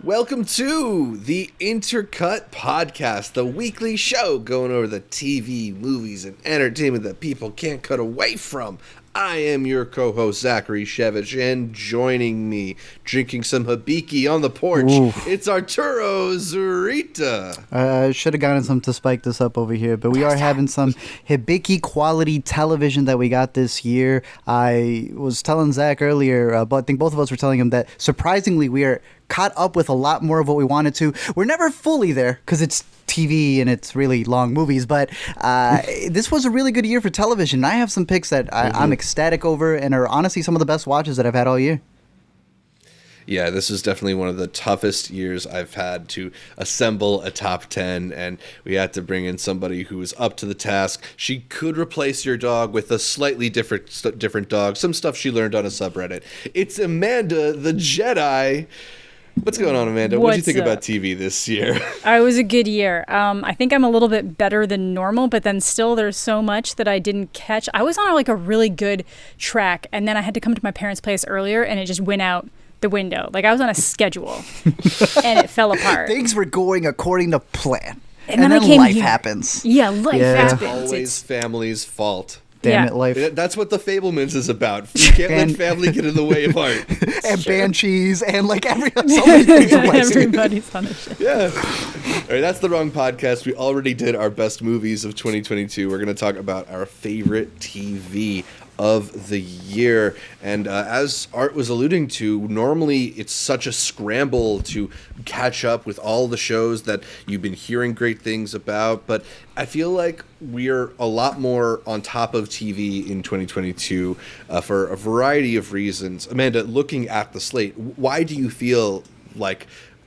Welcome to the Intercut podcast, the weekly show going over the TV, movies, and entertainment that people can't cut away from. I am your co-host, Zachary Shevich, and joining me, drinking some Hibiki on the porch, it's Arturo Zurita. I should have gotten some to spike this up over here, but we are having some Hibiki quality television that we got this year. I was telling Zach earlier, but I think both of us were telling him that surprisingly we are caught up with a lot more of what we wanted to. We're never fully there because it's TV and it's really long movies, but this was a really good year for television. I have some picks that I'm ecstatic over and are honestly some of the best watches that I've had all year. Yeah, this is definitely one of the toughest years I've had to assemble a top 10, and we had to bring in somebody who was up to the task. She could replace your dog with a slightly different dog, some stuff she learned on a subreddit. It's Amanda the Jedi. What's going on, Amanda? What did you think about TV this year? It was a good year. I think I'm a little bit better than normal, but then still there's so much that I didn't catch. I was on a really good track, and then I had to come to my parents' place earlier, and it just went out the window. I was on a schedule, and it fell apart. Things were going according to plan. And then life happens. Yeah, life happens. It's always family's fault. Damn it, life. That's what the Fablemans is about. You can't let family get in the way of art. And banshees and so many things. Everybody's on the show. Yeah. All right, that's the wrong podcast. We already did our best movies of 2022. We're going to talk about our favorite TV of the year. And as Art was alluding to, normally it's such a scramble to catch up with all the shows that you've been hearing great things about. But I feel like we're a lot more on top of TV in 2022 for a variety of reasons. Amanda, looking at the slate, why do you feel like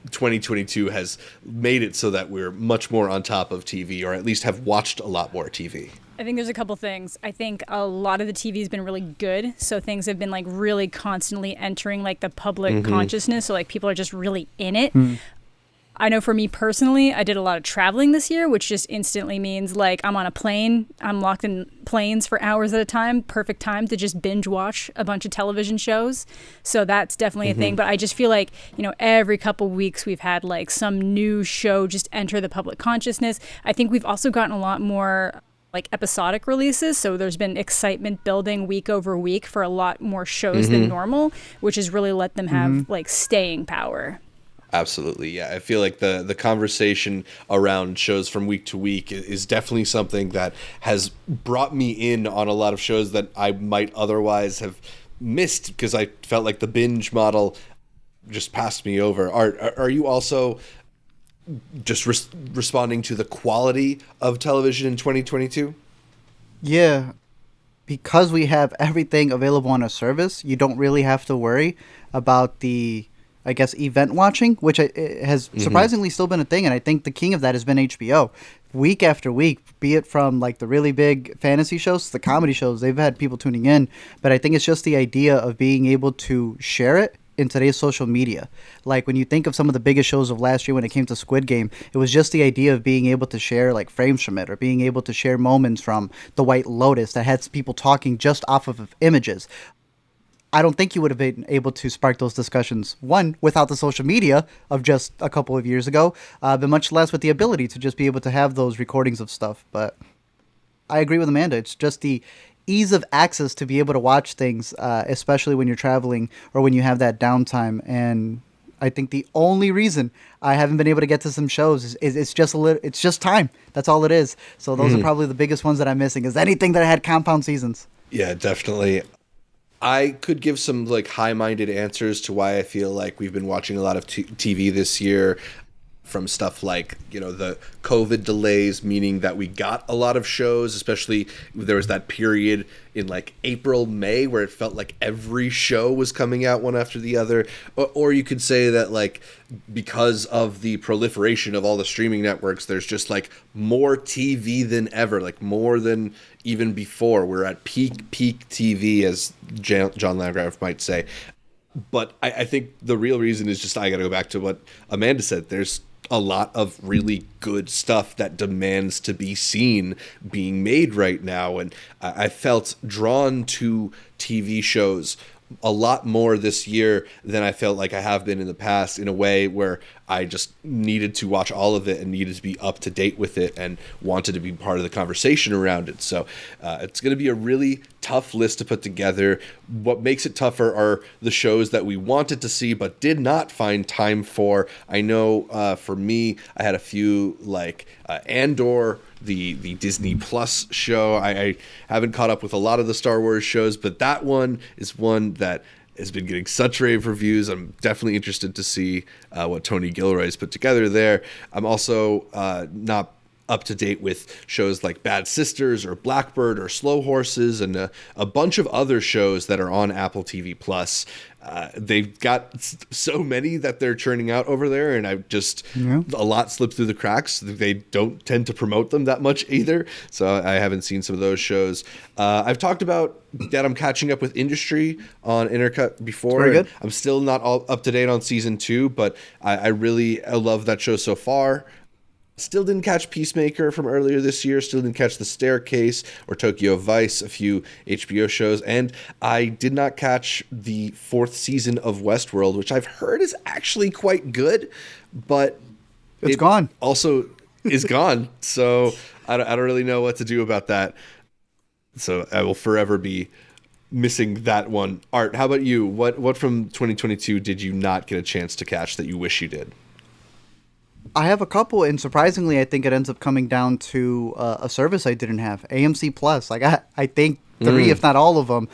2022 has made it so that we're much more on top of TV, or at least have watched a lot more TV? I think there's a couple things. I think a lot of the TV has been really good. So things have been really constantly entering the public consciousness. So people are just really in it. I know for me personally, I did a lot of traveling this year, which just instantly means I'm on a plane. I'm locked in planes for hours at a time. Perfect time to just binge watch a bunch of television shows. So that's definitely a thing. But I just feel every couple weeks we've had some new show just enter the public consciousness. I think we've also gotten a lot more episodic releases, so there's been excitement building week over week for a lot more shows than normal, which has really let them have staying power. Absolutely, yeah. I feel like the conversation around shows from week to week is definitely something that has brought me in on a lot of shows that I might otherwise have missed because I felt like the binge model just passed me over. Are you also just responding to the quality of television in 2022? Yeah, because we have everything available on a service, you don't really have to worry about the, event watching, which has surprisingly still been a thing, and I think the king of that has been HBO. Week after week, be it from the really big fantasy shows, the comedy shows, they've had people tuning in, but I think it's just the idea of being able to share it in today's social media. When you think of some of the biggest shows of last year when it came to Squid Game, it was just the idea of being able to share frames from it, or being able to share moments from The White Lotus that had people talking just off of images. I don't think you would have been able to spark those discussions, one, without the social media of just a couple of years ago, but much less with the ability to just be able to have those recordings of stuff. But I agree with Amanda. It's just the ease of access to be able to watch things, especially when you're traveling or when you have that downtime. And I think the only reason I haven't been able to get to some shows is it's just time. That's all it is. So those are probably the biggest ones that I'm missing, is anything that had compound seasons. Yeah, definitely. I could give some high-minded answers to why I feel like we've been watching a lot of TV this year, from stuff the COVID delays, meaning that we got a lot of shows, especially there was that period in April, May, where it felt like every show was coming out one after the other. Or you could say that because of the proliferation of all the streaming networks, there's just more TV than ever, more than even before. We're at peak TV, as John Landgraf might say. But I think the real reason is just I got to go back to what Amanda said. There's a lot of really good stuff that demands to be seen being made right now. And I felt drawn to TV shows a lot more this year than I felt like I have been in the past, in a way where I just needed to watch all of it and needed to be up to date with it and wanted to be part of the conversation around it. So it's going to be a really tough list to put together. What makes it tougher are the shows that we wanted to see but did not find time for. I know for me, I had a few like Andor, the Disney Plus show. I haven't caught up with a lot of the Star Wars shows, but that one is one that has been getting such rave reviews. I'm definitely interested to see what Tony Gilroy's put together there. I'm also not up to date with shows like Bad Sisters or Blackbird or Slow Horses and a bunch of other shows that are on Apple TV Plus. They've got so many that they're churning out over there, and I've just a lot slipped through the cracks. They don't tend to promote them that much either, so I haven't seen some of those shows. I've talked about that I'm catching up with Industry on Intercut before. Very good. I'm still not all up to date on season 2, but I love that show so far. Still didn't catch Peacemaker from earlier this year. Still didn't catch The Staircase or Tokyo Vice, a few HBO shows. And I did not catch the 4th season of Westworld, which I've heard is actually quite good, but it's gone. Also is gone. So I don't really know what to do about that. So I will forever be missing that one. Art, how about you? What from 2022 did you not get a chance to catch that you wish you did? I have a couple, and surprisingly, I think it ends up coming down to a service I didn't have, AMC Plus. Like I think 3, if not all of them.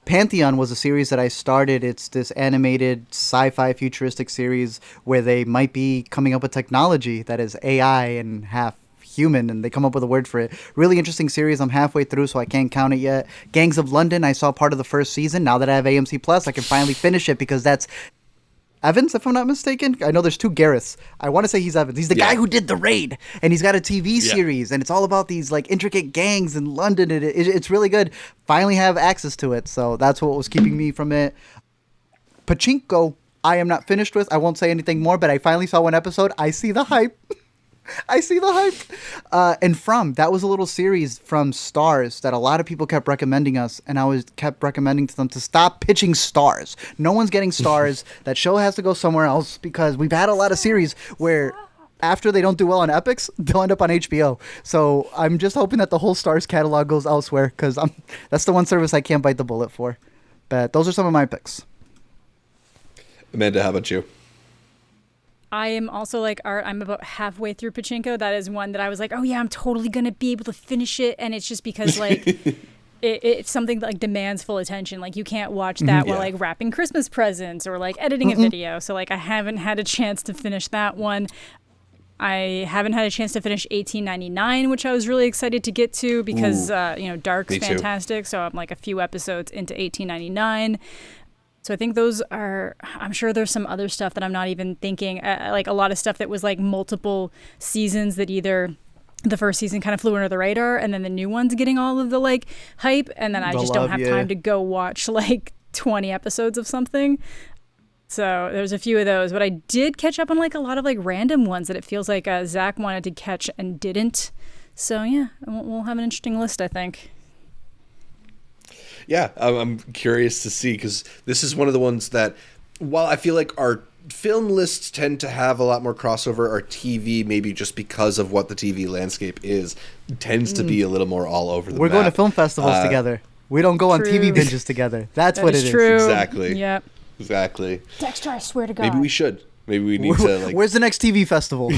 Pantheon was a series that I started. It's this animated sci-fi futuristic series where they might be coming up with technology that is AI and half human, and they come up with a word for it. Really interesting series. I'm halfway through, so I can't count it yet. Gangs of London, I saw part of the first season. Now that I have AMC Plus, I can finally finish it because that's Evans, if I'm not mistaken. I know there's 2 Gareths. I want to say he's Evans. He's the guy who did The Raid, and he's got a TV series, and it's all about these like intricate gangs in London. It's really good. Finally have access to it, so that's what was keeping me from it. Pachinko, I am not finished with. I won't say anything more, but I finally saw one episode. I see the hype. I see the hype. And that was a little series from Stars that a lot of people kept recommending us, and I kept recommending to them to stop pitching Stars. No one's getting Stars. That show has to go somewhere else because we've had a lot of series where after they don't do well on Epix, they'll end up on HBO. So I'm just hoping that the whole Stars catalog goes elsewhere because that's the one service I can't bite the bullet for. But those are some of my picks. Amanda, how about you? I am also like Art. I'm about halfway through Pachinko. That is one that I was like, oh yeah, I'm totally gonna be able to finish it, and it's just because like it's something that like demands full attention. Like you can't watch that while like wrapping Christmas presents or like editing a video. So like I haven't had a chance to finish that one. I haven't had a chance to finish 1899, which I was really excited to get to because Dark's fantastic. So I'm like a few episodes into 1899. So I think those are, I'm sure there's some other stuff that I'm not even thinking, like a lot of stuff that was like multiple seasons that either the first season kind of flew under the radar and then the new one's getting all of the like hype. And then I just don't have time to go watch like 20 episodes of something. So there's a few of those, but I did catch up on like a lot of like random ones that it feels like Zach wanted to catch and didn't. So yeah, we'll have an interesting list, I think. Yeah, I'm curious to see because this is one of the ones that, while I feel like our film lists tend to have a lot more crossover, our TV, maybe just because of what the TV landscape is, tends to be a little more all over the map. We're going to film festivals together. We don't go on TV binges together. That's what it is. True. Exactly. Yep. Exactly. Dexter, I swear to God. Maybe we should. Maybe we need to like... Where's the next TV festival?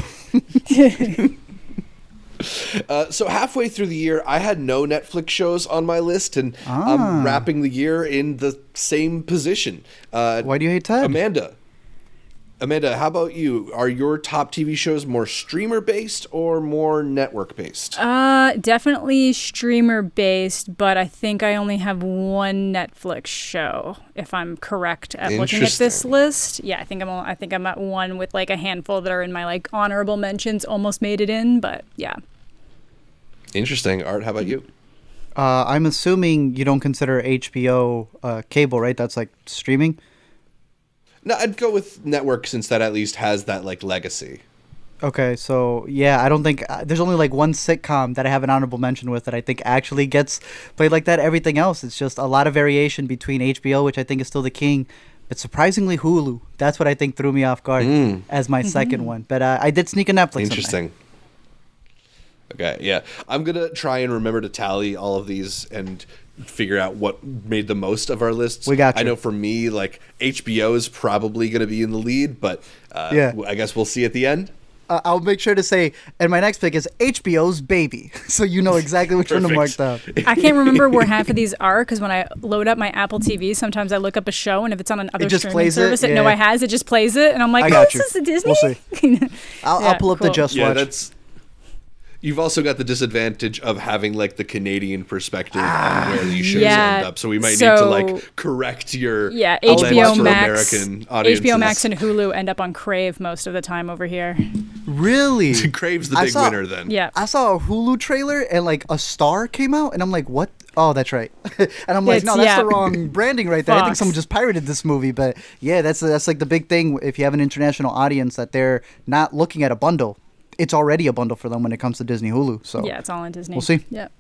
So halfway through the year, I had no Netflix shows on my list, and I'm wrapping the year in the same position. Why do you hate Ted? Amanda, how about you? Are your top TV shows more streamer-based or more network-based? Definitely streamer-based, but I think I only have one Netflix show, if I'm correct at looking at this list. Yeah, I think I'm at one with like a handful that are in my like honorable mentions, almost made it in, but yeah. Interesting. Art, how about you? I'm assuming you don't consider HBO cable, right? That's like streaming? No, I'd go with network since that at least has that like legacy. Okay, so yeah, I don't think there's only like one sitcom that I have an honorable mention with that I think actually gets played like that. Everything else, it's just a lot of variation between HBO, which I think is still the king, but surprisingly Hulu. That's what I think threw me off guard as my second one. But I did sneak a Netflix. Interesting. Okay, yeah. I'm going to try and remember to tally all of these and figure out what made the most of our lists. We got you. I know for me, like, HBO is probably going to be in the lead, but I guess we'll see at the end. I'll make sure to say, and my next pick is HBO's Baby, so you know exactly which one to mark down. I can't remember where half of these are because when I load up my Apple TV, sometimes I look up a show, and if it's on another streaming service that Noah has, it just plays it, and I'm like, oh, this is a Disney? We'll see. I'll pull up the Just Watch. You've also got the disadvantage of having like the Canadian perspective on where these shows end up, so we might need to like correct your HBO Max. American audiences. HBO Max and Hulu end up on Crave most of the time over here. Really? Crave's the big winner then. Yeah. I saw a Hulu trailer and like a star came out, and I'm like, what? Oh, that's right. And I'm like, no, that's the wrong branding right there. Fox. I think someone just pirated this movie, but yeah, that's like the big thing. If you have an international audience, that they're not looking at a bundle. It's already a bundle for them when it comes to Disney Hulu. So yeah, it's all on Disney. We'll see. Yep.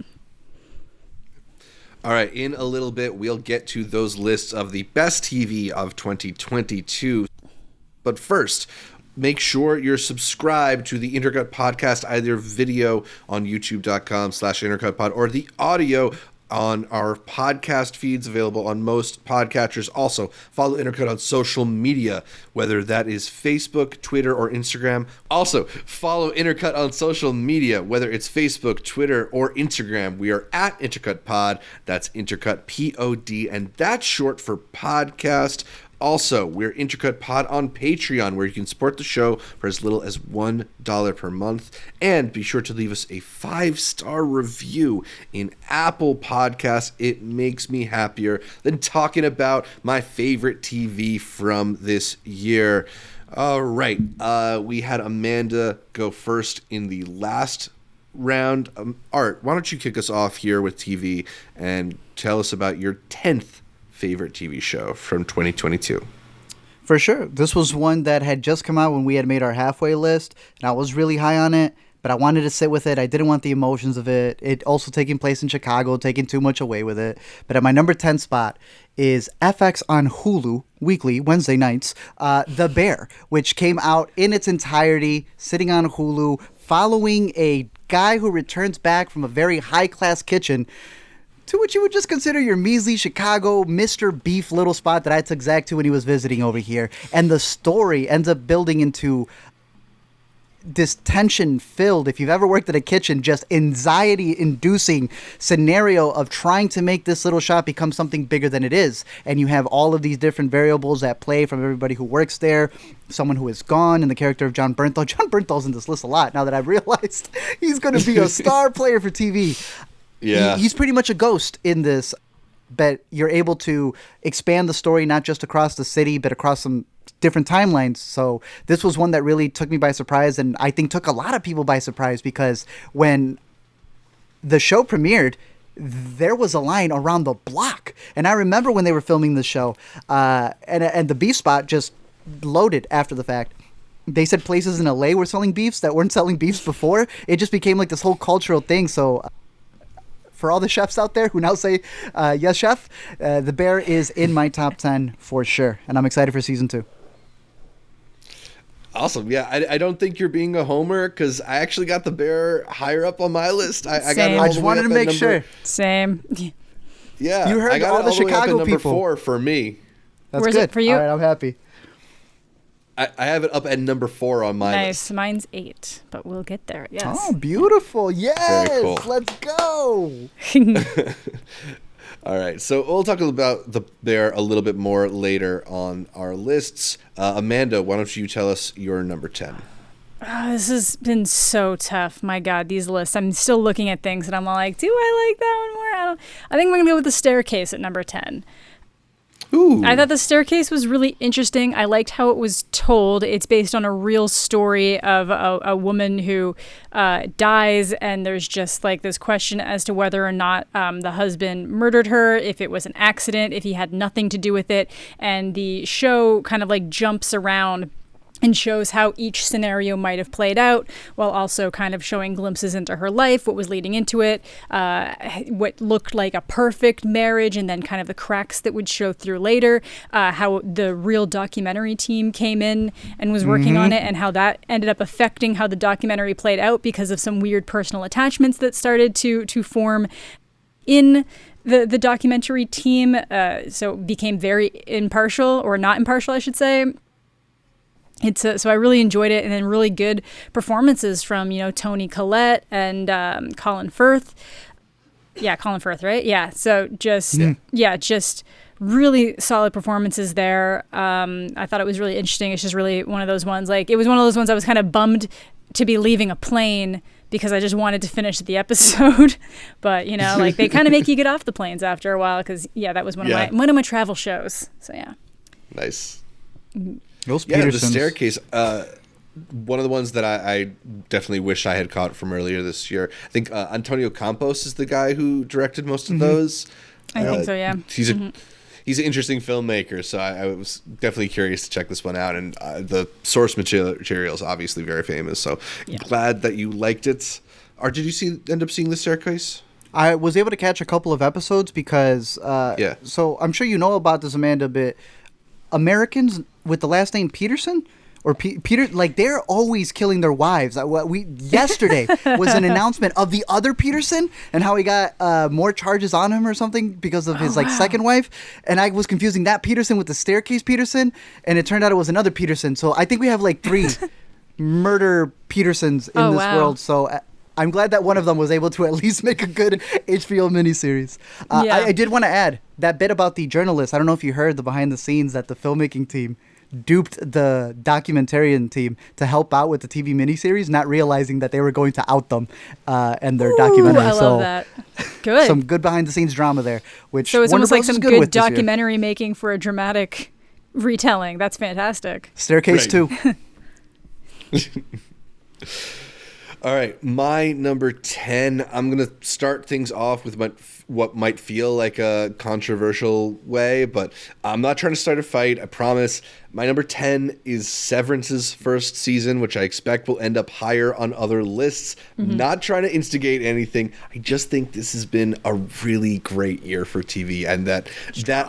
All right, in a little bit, we'll get to those lists of the best TV of 2022. But first, make sure you're subscribed to the Intercut podcast, either video on youtube.com/intercutpod or the audio on our podcast feeds available on most podcatchers. Also, follow Intercut on social media, whether that is Facebook, Twitter, or Instagram. Also, follow Intercut on social media, whether it's Facebook, Twitter, or Instagram. We are at Intercut Pod. That's Intercut Pod, and that's short for podcast. Also, we're Intercut Pod on Patreon, where you can support the show for as little as $1 per month. And be sure to leave us a 5-star review in Apple Podcasts. It makes me happier than talking about my favorite TV from this year. All right. We had Amanda go first in the last round. Art, why don't you kick us off here with TV and tell us about your 10th favorite TV show from 2022. For sure. This was one that had just come out when we had made our halfway list, and I was really high on it, but I wanted to sit with it. I didn't want the emotions of it. It also taking place in Chicago, taking too much away with it. But at my number 10 spot is FX on Hulu, weekly, Wednesday nights, The Bear, which came out in its entirety, sitting on Hulu, following a guy who returns back from a very high-class kitchen to what you would just consider your measly Chicago Mr. Beef little spot that I took Zach to when he was visiting over here. And the story ends up building into this tension-filled, if you've ever worked at a kitchen, just anxiety-inducing scenario of trying to make this little shop become something bigger than it is. And you have all of these different variables at play from everybody who works there, someone who is gone, and the character of John Bernthal. John Bernthal's in this list a lot now that I've realized he's going to be a star player for TV. Yeah, he's pretty much a ghost in this, but you're able to expand the story not just across the city, but across some different timelines. So this was one that really took me by surprise, and I think took a lot of people by surprise, because when the show premiered, there was a line around the block. And I remember when they were filming the show, and the beef spot just loaded after the fact. They said places in LA were selling beefs that weren't selling beefs before. It just became like this whole cultural thing. So for all the chefs out there who now say, yes, chef, The Bear is in my top 10 for sure. And I'm excited for season 2. Awesome. Yeah, I don't think you're being a homer, because I actually got The Bear higher up on my list. I got it all I just wanted to make sure. Same. Yeah. You heard I got all the Chicago number people. 4 for me. That's Where's good. it for you? All right, I'm happy. I have it up at number 4 on my list. Nice. Mine's 8, but we'll get there. Yes. Oh, beautiful. Yes. Very cool. Let's go. All right, so we'll talk about The Bear a little bit more later on our lists. Amanda, why don't you tell us your number 10? This has been so tough. My God, these lists. I'm still looking at things and I'm all like, do I like that one more? I think we're going to go with The Staircase at number 10. Ooh. I thought The Staircase was really interesting. I liked how it was told. It's based on a real story of a woman who dies, and there's just like this question as to whether or not the husband murdered her, if it was an accident, if he had nothing to do with it. And the show kind of like jumps around and shows how each scenario might have played out, while also kind of showing glimpses into her life, what was leading into it, what looked like a perfect marriage, and then kind of the cracks that would show through later, how the real documentary team came in and was working on it, and how that ended up affecting how the documentary played out because of some weird personal attachments that started to form in the documentary team. So it became very impartial, or not impartial, I should say. So I really enjoyed it, and then really good performances from, Toni Collette and Colin Firth. Yeah, Colin Firth, right? Yeah. So just really solid performances there. I thought it was really interesting. It's just really one of those ones. Like, it was one of those ones I was kind of bummed to be leaving a plane because I just wanted to finish the episode. But like, they kind of make you get off the planes after a while, because that was one of my travel shows. So yeah. Nice. Those the Petersons. Staircase. One of the ones that I definitely wish I had caught from earlier this year. I think Antonio Campos is the guy who directed most of those. I think so, yeah. He's an interesting filmmaker, so I was definitely curious to check this one out. And the source material is obviously very famous, so glad that you liked it. Or did you end up seeing The Staircase? I was able to catch a couple of episodes because, so I'm sure you know about this, Amanda, but Americans with the last name Peterson or Peter, like, they're always killing their wives. Yesterday was an announcement of the other Peterson and how he got more charges on him or something because of his second wife. And I was confusing that Peterson with the Staircase Peterson, and it turned out it was another Peterson. So I think we have like 3 murder Petersons in this world. So I'm glad that one of them was able to at least make a good HBO miniseries. I did want to add that bit about the journalists. I don't know if you heard the behind the scenes that the filmmaking team duped the documentarian team to help out with the TV miniseries, not realizing that they were going to out them and their documentary. I love that. Good. Some good behind the scenes drama there. So it's almost like some good documentary making for a dramatic retelling. That's fantastic. Staircase 2. All right, my number 10, I'm going to start things off with what might feel like a controversial way, but I'm not trying to start a fight, I promise. My number 10 is Severance's first season, which I expect will end up higher on other lists. Not trying to instigate anything. I just think this has been a really great year for TV, and that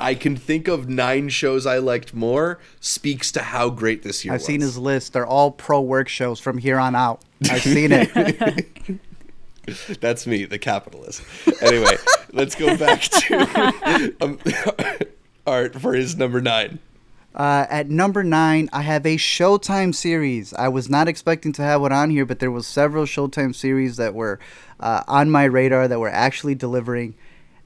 I can think of 9 shows I liked more speaks to how great this year was. I've seen his list. They're all pro-work shows from here on out. I've seen it. That's me, the capitalist. Anyway, let's go back to Art for his number 9. At number 9, I have a Showtime series. I was not expecting to have one on here, but there was several Showtime series that were on my radar that were actually delivering.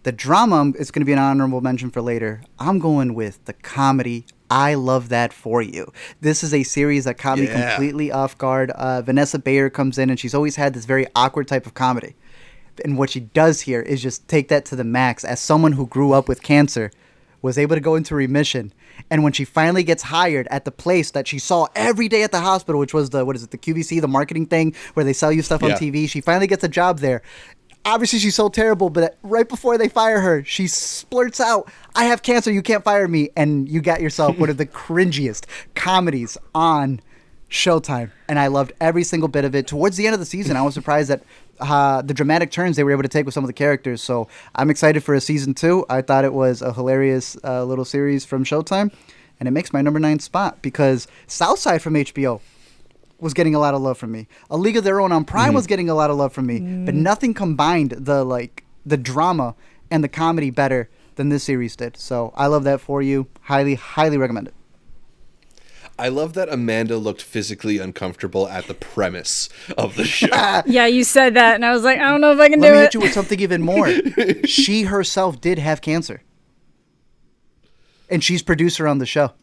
The drama is going to be an honorable mention for later. I'm going with the comedy I Love That For You. This is a series that caught me completely off guard. Vanessa Bayer comes in, and she's always had this very awkward type of comedy. And what she does here is just take that to the max. As someone who grew up with cancer, was able to go into remission, and when she finally gets hired at the place that she saw every day at the hospital, which was the QVC, the marketing thing where they sell you stuff on TV, she finally gets a job there. Obviously, she's so terrible, but right before they fire her, she splurts out, "I have cancer, you can't fire me," and you got yourself one of the cringiest comedies on Showtime, and I loved every single bit of it. Towards the end of the season, I was surprised at the dramatic turns they were able to take with some of the characters, so I'm excited for a season 2. I thought it was a hilarious little series from Showtime, and it makes my number 9 spot because Southside from HBO was getting a lot of love from me. A League of Their Own on Prime was getting a lot of love from me, but nothing combined the drama and the comedy better than this series did. So I Love That For You. Highly, highly recommend it. I love that Amanda looked physically uncomfortable at the premise of the show. Yeah, you said that, and I was like, I don't know if I can do it. Let me hit you with something even more. She herself did have cancer, and she's producer on the show.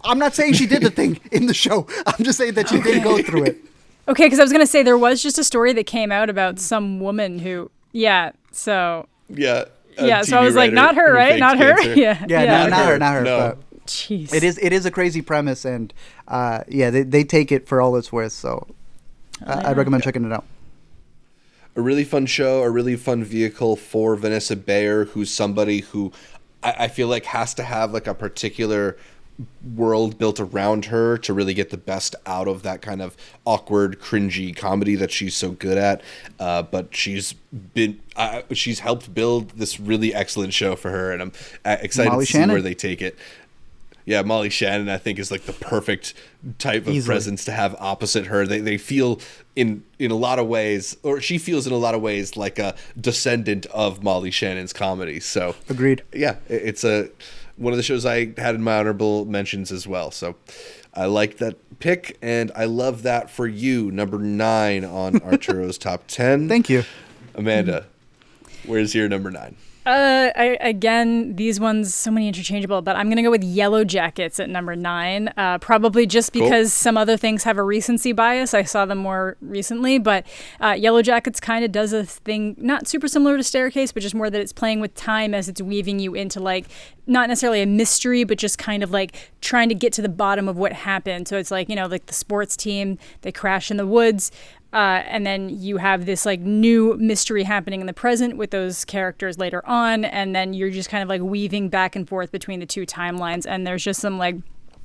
I'm not saying she did the thing in the show. I'm just saying that she did go through it. Okay, because I was going to say there was just a story that came out about some woman who, so I was like, not her, right? Not her? Yeah, not her. No. But jeez. It is a crazy premise, and they take it for all it's worth, so I'd recommend checking it out. A really fun show, a really fun vehicle for Vanessa Bayer, who's somebody who I feel like has to have like a particular world built around her to really get the best out of that kind of awkward, cringy comedy that she's so good at. But she's helped build this really excellent show for her, and I'm excited to see where they take it. Yeah, Molly Shannon, I think, is like the perfect type of presence to have opposite her. They feel in a lot of ways, or she feels in a lot of ways like a descendant of Molly Shannon's comedy. So agreed. Yeah, it's one of the shows I had in my honorable mentions as well. So I like that pick, and I love that for you. Number 9 on Arturo's top 10. Thank you. Amanda, where's your number 9? Again, these ones, so many interchangeable, but I'm going to go with Yellowjackets at number 9, probably just because some other things have a recency bias. I saw them more recently, but Yellowjackets kind of does a thing, not super similar to Staircase, but just more that it's playing with time as it's weaving you into like, not necessarily a mystery, but just kind of like trying to get to the bottom of what happened. So it's like, you know, like the sports team, they crash in the woods. And then you have this like new mystery happening in the present with those characters later on. And then you're just kind of like weaving back and forth between the two timelines. And there's just some like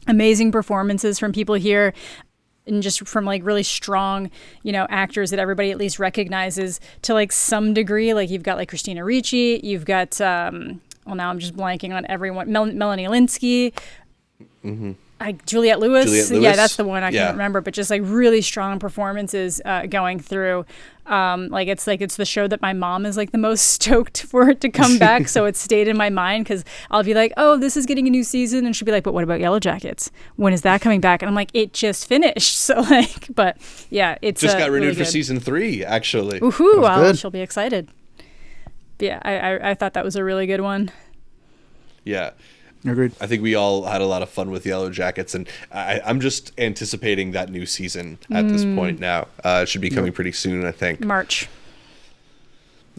amazing performances from people here, and just from like really strong, you know, actors that everybody at least recognizes to like some degree. Like you've got like Christina Ricci, you've got, well, now I'm just blanking on everyone. Melanie Linsky. Mm-hmm. Juliette Lewis. Yeah, that's the one I can't remember, but just like really strong performances going through. It's the show that my mom is like the most stoked for it to come back. So it stayed in my mind because I'll be like, oh, this is getting a new season. And she'll be like, but what about Yellowjackets? When is that coming back? And I'm like, it just finished. So like, but yeah, it's just got renewed really for season 3, actually. Woohoo! Well, she'll be excited. But yeah, I thought that was a really good one. Yeah. Agreed. I think we all had a lot of fun with Yellowjackets, and I'm just anticipating that new season at this point now. It should be coming pretty soon, I think. March.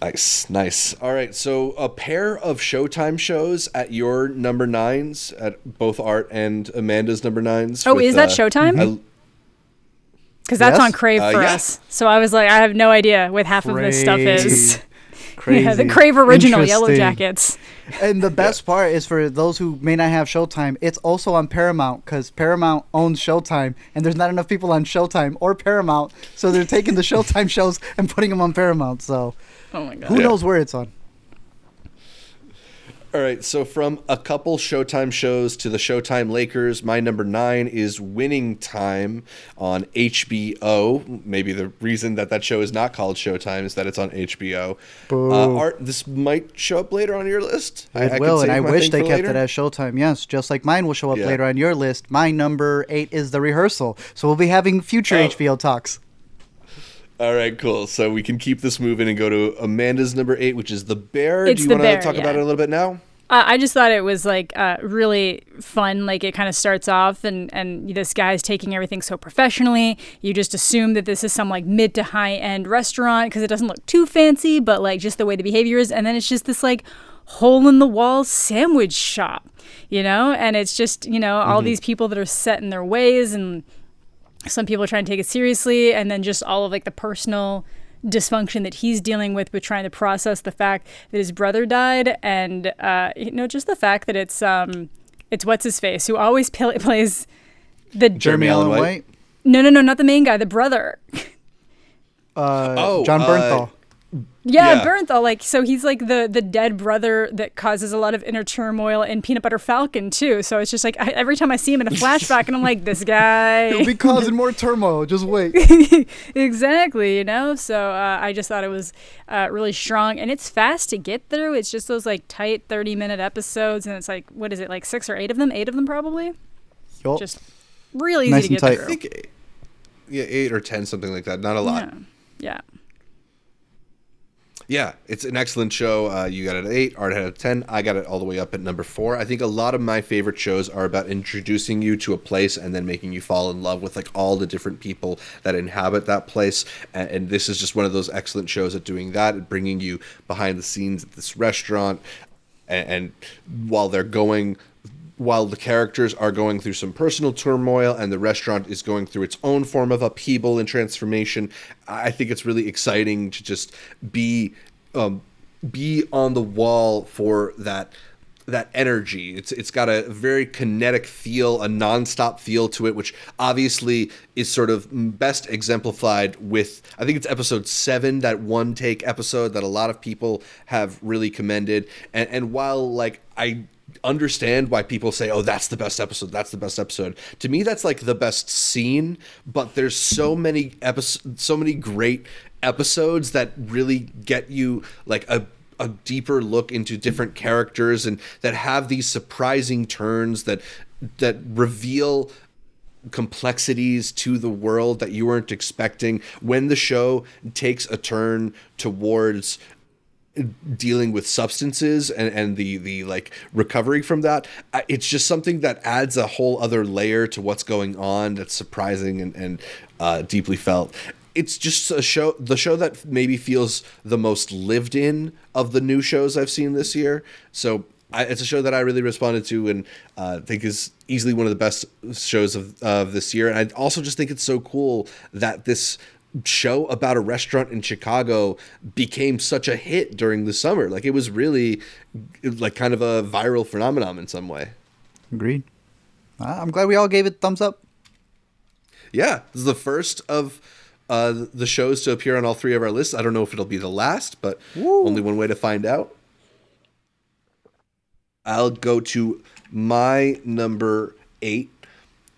Nice. All right, so a pair of Showtime shows at your number 9s, at both Art and Amanda's number 9s. Oh, is that Showtime? Because that's on Crave for us. So I was like, I have no idea what half of this stuff is. Crazy. Yeah, the Crave original Yellowjackets. And the best part is, for those who may not have Showtime, it's also on Paramount, because Paramount owns Showtime, and there's not enough people on Showtime or Paramount, so they're taking the Showtime shows and putting them on Paramount. So, oh my God, who knows where it's on? All right, so from a couple Showtime shows to the Showtime Lakers, my number 9 is Winning Time on HBO. Maybe the reason that show is not called Showtime is that it's on HBO. Art, this might show up later on your list. It will, and I wish they kept it as Showtime, yes, just like mine will show up later on your list. My number 8 is The Rehearsal, so we'll be having future HBO talks. All right, cool. So we can keep this moving and go to Amanda's number 8, which is The Bear. It's Do you want to Bear, talk about it a little bit now? I just thought it was like really fun. Like it kind of starts off and this guy's taking everything so professionally. You just assume that this is some like mid to high end restaurant because it doesn't look too fancy, but like just the way the behavior is. And then it's just this like hole in the wall sandwich shop, you know? And it's just, you know, all these people that are set in their ways, and some people are trying to take it seriously, and then just all of like the personal dysfunction that he's dealing with trying to process the fact that his brother died, and you know, just the fact that it's what's his face who always plays the Jeremy Allen White. No, not the main guy, the brother. John Bernthal. Yeah, Bernthal. Like, so he's like the dead brother that causes a lot of inner turmoil in Peanut Butter Falcon too. So it's just like every time I see him in a flashback, and I'm like, this guy. He'll be causing more turmoil. Just wait. Exactly, you know. So I just thought it was really strong, and it's fast to get through. It's just those like tight 30-minute episodes, and it's like, what is it, like 6 or 8 of them? 8 of them probably. Yep. Just really easy nice to get tight. through. I think 8 or 10, something like that. Not a lot. Yeah. Yeah, it's an excellent show. You got it at 8, Art had it at 10. I got it all the way up at number 4. I think a lot of my favorite shows are about introducing you to a place and then making you fall in love with like all the different people that inhabit that place. And this is just one of those excellent shows at doing that, at bringing you behind the scenes at this restaurant. And while the characters are going through some personal turmoil and the restaurant is going through its own form of upheaval and transformation, I think it's really exciting to just be on the wall for that that energy. It's got a very kinetic feel, a nonstop feel to it, which obviously is sort of best exemplified with, I think it's episode 7, that one take episode that a lot of people have really commended. And while like I understand why people say, oh, that's the best episode, to me that's like the best scene, but there's so many great episodes that really get you like a deeper look into different characters and that have these surprising turns that reveal complexities to the world that you weren't expecting. When the show takes a turn towards dealing with substances and the like recovery from that, it's just something that adds a whole other layer to what's going on that's surprising and deeply felt. It's just the show that maybe feels the most lived in of the new shows I've seen this year. So it's a show that I really responded to and think is easily one of the best shows of this year. And I also just think it's so cool that this show about a restaurant in Chicago became such a hit during the summer. Like it was really like kind of a viral phenomenon in some way. Agreed. I'm glad we all gave it thumbs up. Yeah, this is the first of the shows to appear on all 3 of our lists. I don't know if it'll be the last, but only one way to find out. I'll go to my number 8,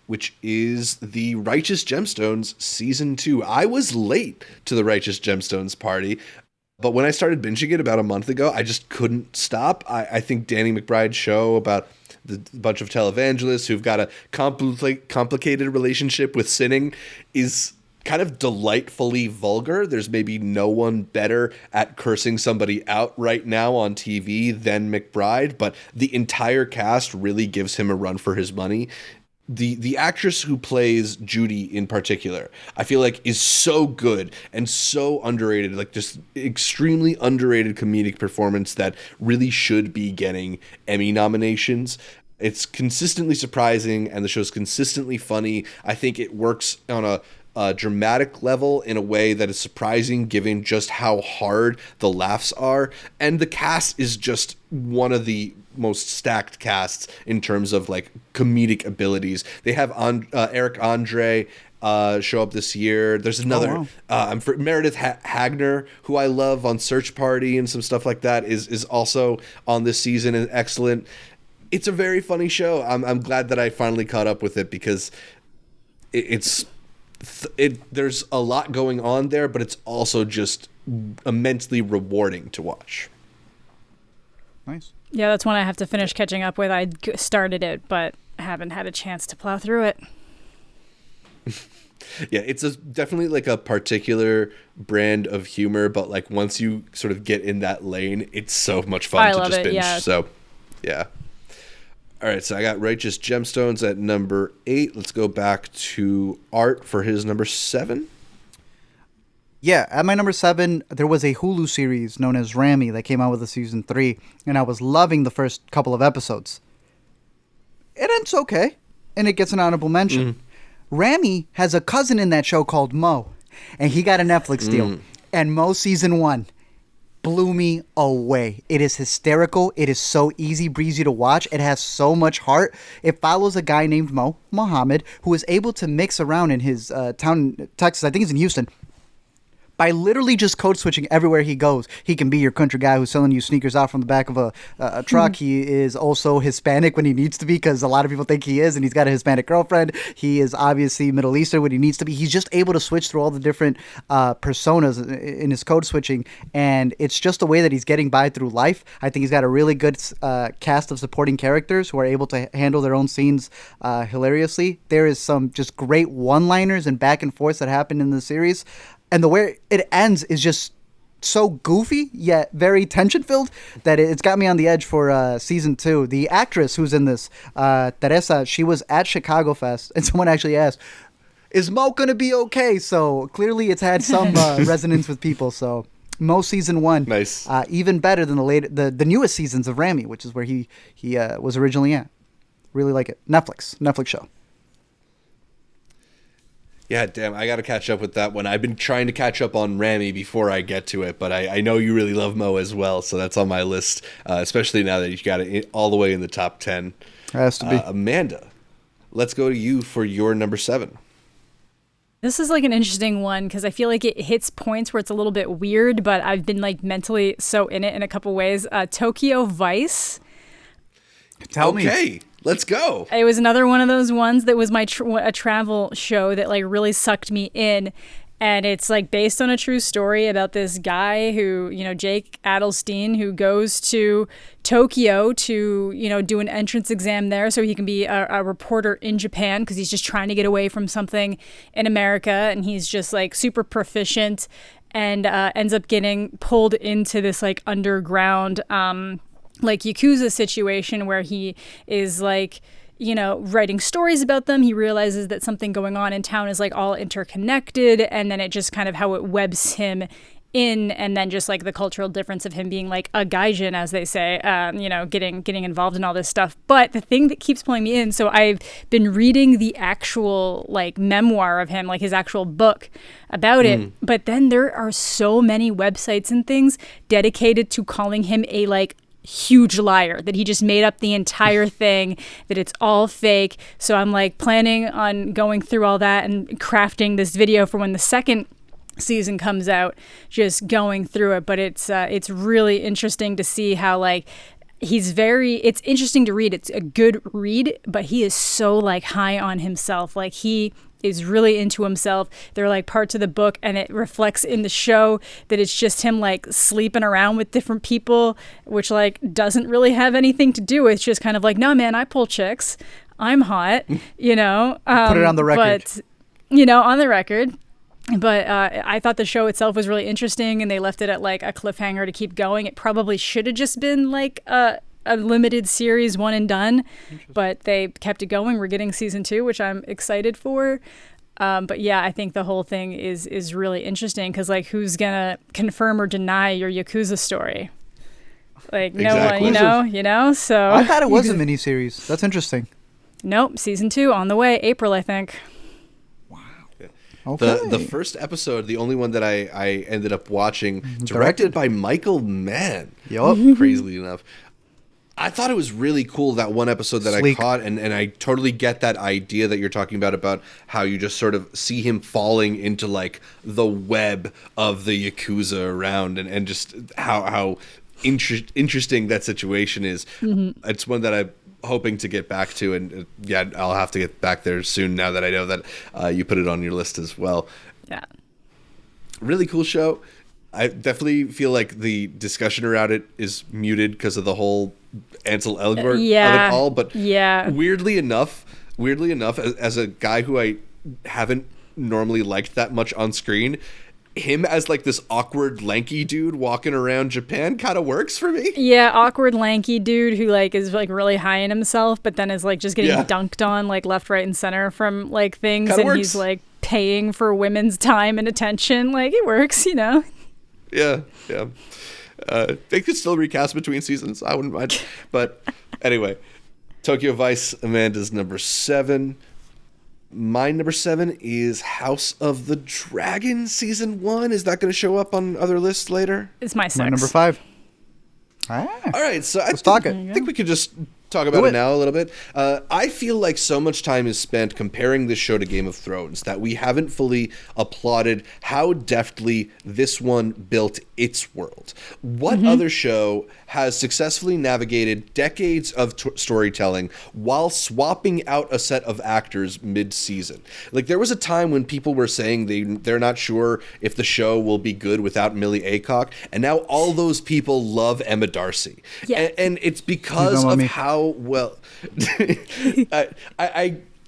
which is the Righteous Gemstones Season 2. I was late to the Righteous Gemstones party, but when I started binging it about a month ago, I just couldn't stop. I think Danny McBride's show about the bunch of televangelists who've got a complicated relationship with sinning is kind of delightfully vulgar. There's maybe no one better at cursing somebody out right now on TV than McBride, but the entire cast really gives him a run for his money. The actress who plays Judy in particular, I feel like is so good and so underrated, like just extremely underrated comedic performance that really should be getting Emmy nominations. It's consistently surprising and the show's consistently funny. I think it works on a dramatic level in a way that is surprising given just how hard the laughs are. And the cast is just one of the most stacked casts in terms of like comedic abilities. They have Eric Andre show up this year. There's another Meredith Hagner, who I love on Search Party and some stuff like that, is also on this season and excellent. It's a very funny show. I'm glad that I finally caught up with it because there's a lot going on there, but it's also just immensely rewarding to watch. Nice. Yeah, that's one I have to finish catching up with. I started it, but haven't had a chance to plow through it. Yeah, it's definitely like a particular brand of humor, but like once you sort of get in that lane, it's so much fun to just binge. Yeah. So, yeah. All right, so I got Righteous Gemstones at number 8. Let's go back to Art for his number 7. Yeah, at my number 7, there was a Hulu series known as Rami that came out with a season 3, and I was loving the first couple of episodes. It ends okay, and it gets an honorable mention. Rami has a cousin in that show called Mo, and he got a Netflix deal. And Mo season 1 blew me away. It is hysterical. It is so easy breezy to watch. It has so much heart. It follows a guy named Mohammed, who is able to mix around in his town in Texas. I think he's in Houston. By literally just code switching everywhere he goes. He can be your country guy who's selling you sneakers out from the back of a truck. He is also Hispanic when he needs to be, because a lot of people think he is, and he's got a Hispanic girlfriend. He is obviously Middle Eastern when he needs to be. He's just able to switch through all the different personas in his code switching, and it's just the way that he's getting by through life. I think he's got a really good cast of supporting characters who are able to handle their own scenes hilariously. There is some just great one-liners and back and forth that happen in the series. And the way it ends is just so goofy, yet very tension-filled, that it's got me on the edge for season 2. The actress who's in this, Teresa, she was at Chicago Fest, and someone actually asked, is Mo going to be okay? So clearly it's had some resonance with people. So Mo season 1, nice, even better than the newest seasons of Rami, which is where he was originally at. Really like it. Netflix show. Yeah, damn, I got to catch up with that one. I've been trying to catch up on Rami before I get to it, but I know you really love Mo as well, so that's on my list, especially now that you've got it all the way in the top 10. It has to be. Amanda, let's go to you for your number 7. This is like an interesting one because I feel like it hits points where it's a little bit weird, but I've been like mentally so in it in a couple ways. Tokyo Vice. Tell me. Okay, let's go. It was another one of those ones that was my a travel show that like really sucked me in. And it's like based on a true story about this guy who, Jake Adelstein, who goes to Tokyo to, do an entrance exam there so he can be a reporter in Japan because he's just trying to get away from something in America. And he's just like super proficient and ends up getting pulled into this like underground like Yakuza situation where he is like, writing stories about them. He realizes that something going on in town is like all interconnected, and then it just kind of how it webs him in, and then just like the cultural difference of him being like a gaijin, as they say, getting involved in all this stuff. But the thing that keeps pulling me in, so I've been reading the actual like memoir of him, like his actual book about it, but then there are so many websites and things dedicated to calling him a like huge liar, that he just made up the entire thing, that it's all fake. So I'm like planning on going through all that and crafting this video for when the second season comes out, just going through it. But it's really interesting to see how like it's interesting to read. It's a good read, but he is so like high on himself. Like he is really into himself. They're like parts of the book, and it reflects in the show that it's just him like sleeping around with different people, which like doesn't really have anything to do with, just kind of like, no man, I pull chicks, I'm hot, Put it on the record. But, on the record. But I thought the show itself was really interesting, and they left it at like a cliffhanger to keep going. It probably should have just been like a limited series, one and done, but they kept it going. We're getting season 2, which I'm excited for. But yeah, I think the whole thing is really interesting because like who's gonna confirm or deny your Yakuza story? Like Exactly. No one, So I thought it was a miniseries. That's interesting. Nope, season 2 on the way, April, I think. Okay. The first episode, the only one that I ended up watching, directed by Michael Mann. Yup. Crazily enough. I thought it was really cool, that one episode that Sleek. I caught, and I totally get that idea that you're talking about how you just sort of see him falling into like the web of the Yakuza around, and just how interesting that situation is. Mm-hmm. It's one that I'm hoping to get back to, and yeah, I'll have to get back there soon now that I know that you put it on your list as well. Yeah. Really cool show. I definitely feel like the discussion around it is muted because of the whole Ansel Elgort of it all. But weirdly enough, as a guy who I haven't normally liked that much on screen, him as like this awkward lanky dude walking around Japan kind of works for me. Yeah, awkward lanky dude who like is like really high in himself, but then is like just getting dunked on like left, right, and center from like things, Kinda and works. he's like paying for women's time and attention. Like it works, Yeah. They could still recast between seasons. I wouldn't mind. But anyway, Tokyo Vice, Amanda's number 7. My number 7 is House of the Dragon season 1. Is that going to show up on other lists later? It's my 6. My number 5. All right, so I talk it. think we could just talk about it now a little bit. I feel like so much time is spent comparing this show to Game of Thrones that we haven't fully applauded how deftly this one built its world. What other show has successfully navigated decades of storytelling while swapping out a set of actors mid-season? Like, there was a time when people were saying they're not sure if the show will be good without Millie Aycock, and now all those people love Emma Darcy. Yeah. And it's because of how well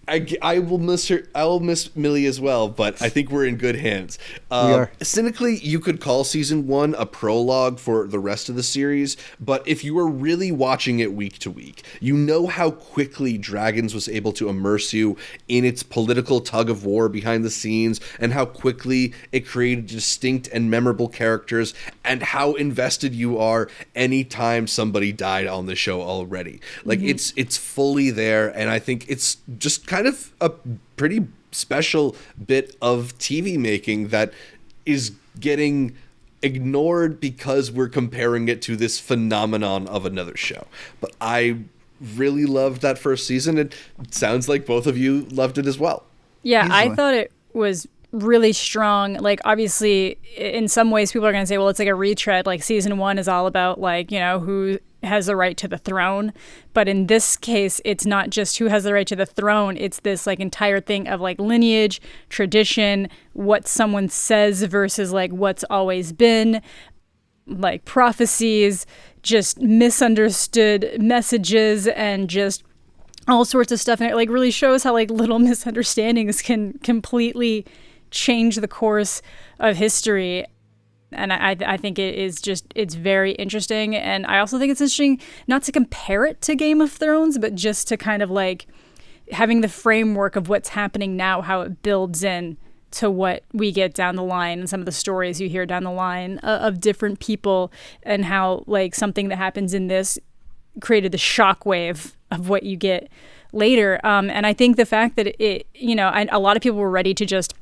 I will miss her. I will miss Millie as well, but I think we're in good hands. We are. Cynically, you could call season 1 a prologue for the rest of the series, but if you were really watching it week to week, you know how quickly Dragons was able to immerse you in its political tug of war behind the scenes, and how quickly it created distinct and memorable characters, and how invested you are anytime somebody died on the show already. Like, it's fully there, and I think it's just kind of a pretty special bit of TV making that is getting ignored because we're comparing it to this phenomenon of another show. But I really loved that first season. It sounds like both of you loved it as well. Yeah, Easily. I thought it was really strong. Like, obviously, in some ways, people are going to say, well, it's like a retread. Like, season 1 is all about, like, you know, who has the right to the throne. But in this case, it's not just who has the right to the throne. It's this, like, entire thing of, like, lineage, tradition, what someone says versus, like, what's always been, like, prophecies, just misunderstood messages, and just all sorts of stuff. And it, like, really shows how, like, little misunderstandings can completely change the course of history. And I think it is just, it's very interesting. And I also think it's interesting not to compare it to Game of Thrones, but just to kind of, like, having the framework of what's happening now, how it builds in to what we get down the line, and some of the stories you hear down the line of different people, and how, like, something that happens in this created the shockwave of what you get later. And I think the fact that it, you know, a lot of people were ready to just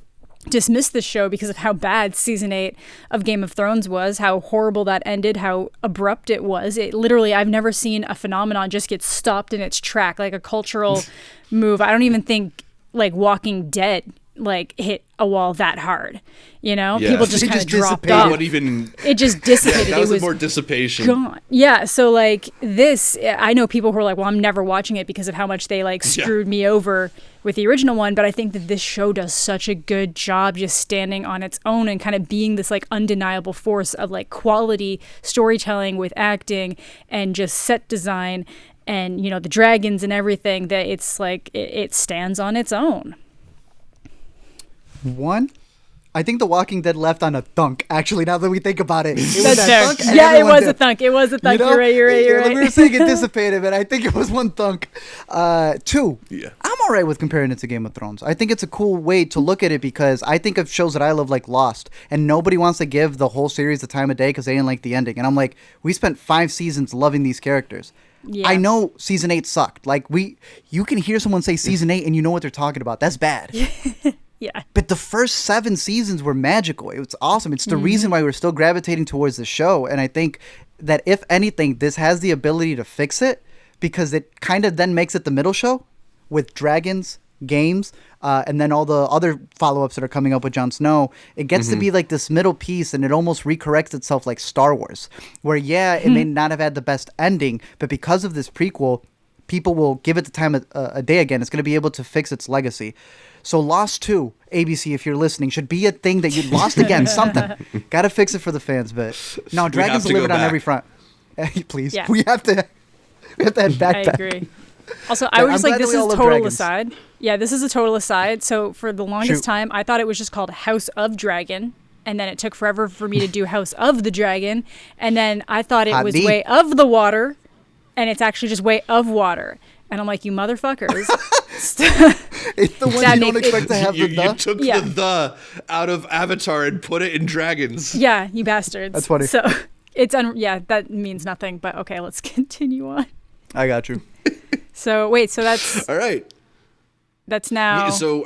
dismiss this show because of how bad season 8 of Game of Thrones was, how horrible that ended, how abrupt it was. It literally, I've never seen a phenomenon just get stopped in its track, like a cultural move. I don't even think, like, Walking Dead, like, hit a wall that hard, you know? Yeah. People just kind of dropped What off. It just Yeah, dissipated. that was, it was more dissipation. gone. Yeah, so, like, this, I know people who are like, well, I'm never watching it because of how much they, like, screwed me over with the original one, but I think that this show does such a good job just standing on its own and kind of being this, like, undeniable force of, like, quality storytelling with acting and just set design and, you know, the dragons and everything, that it's like it stands on its own. One, I think The Walking Dead left on a thunk. Actually, now that we think about it, it was That's that fair. thunk. And Yeah, it everyone was a did. thunk. It was a thunk. You know? You're right. We were saying it dissipated, but I think it was one thunk. Two, Yeah. I'm all right with comparing it to Game of Thrones. I think it's a cool way to look at it because I think of shows that I love, like Lost, and nobody wants to give the whole series the time of day because they didn't like the ending. And I'm like, we spent 5 seasons loving these characters. Yeah. I know season 8 sucked. Like, you can hear someone say season 8 and you know what they're talking about. That's bad. Yeah. But the first 7 seasons were magical. It was awesome. It's the reason why we're still gravitating towards the show. And I think that if anything, this has the ability to fix it because it kind of then makes it the middle show with dragons, games, and then all the other follow-ups that are coming up with Jon Snow. It gets to be like this middle piece, and it almost recorrects itself like Star Wars, where, it may not have had the best ending, but because of this prequel, people will give it the time a day again. It's going to be able to fix its legacy. So Lost 2, ABC, if you're listening, should be a thing that you lost again, something. Got to fix it for the fans, but no, Dragons to live go it on back. every front. Please. Yeah. We have to head back. I agree. Also, I was I'm just like, glad that this we is all love total dragons. aside. Yeah, this is a total aside. So for the longest Shoot. time, I thought it was just called House of Dragon. And then it took forever for me to do House of the Dragon. And then I thought it Hot was D. Way of the Water. And it's actually just Way of Water. And I'm like, you motherfuckers. It's the one That you don't makes- expect to have You the took Yeah. the out of Avatar and put it in dragons. Yeah, you bastards. That's funny. So it's, that means nothing. But okay, let's continue on. I got you. So wait, so that's All right. now. So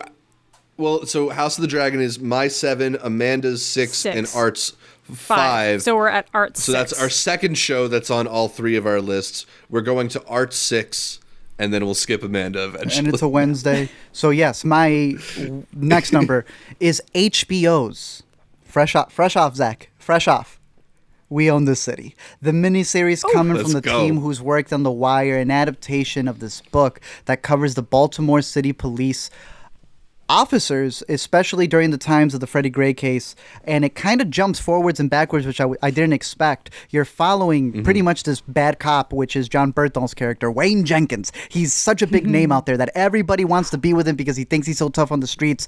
House of the Dragon is my 7, Amanda's 6, and 6. Art's 5. So we're at Art 6. So that's our second show that's on all 3 of our lists. We're going to Art 6, and then we'll skip Amanda eventually. And it's a Wednesday. So yes, my next number is HBO's Fresh Off, Zach. Fresh Off. We Own This City. The miniseries coming from let's the go. team who's worked on The Wire, an adaptation of this book that covers the Baltimore City Police officers, especially during the times of the Freddie Gray case, and it kind of jumps forwards and backwards, which I didn't expect. You're following pretty much this bad cop, which is John Berthol's character, Wayne Jenkins. He's such a big name out there that everybody wants to be with him because he thinks he's so tough on the streets.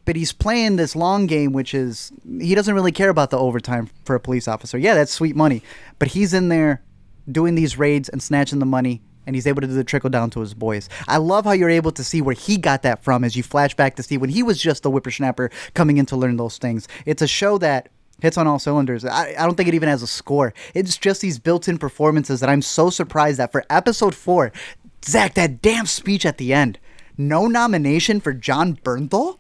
But he's playing this long game, which is he doesn't really care about the overtime for a police officer. Yeah, that's sweet money. But he's in there doing these raids and snatching the money, and he's able to do the trickle down to his boys. I love how you're able to see where he got that from as you flash back to see when he was just the whippersnapper coming in to learn those things. It's a show that hits on all cylinders. I don't think it even has a score. It's just these built-in performances that I'm so surprised that for episode 4, Zach, that damn speech at the end. No nomination for John Bernthal?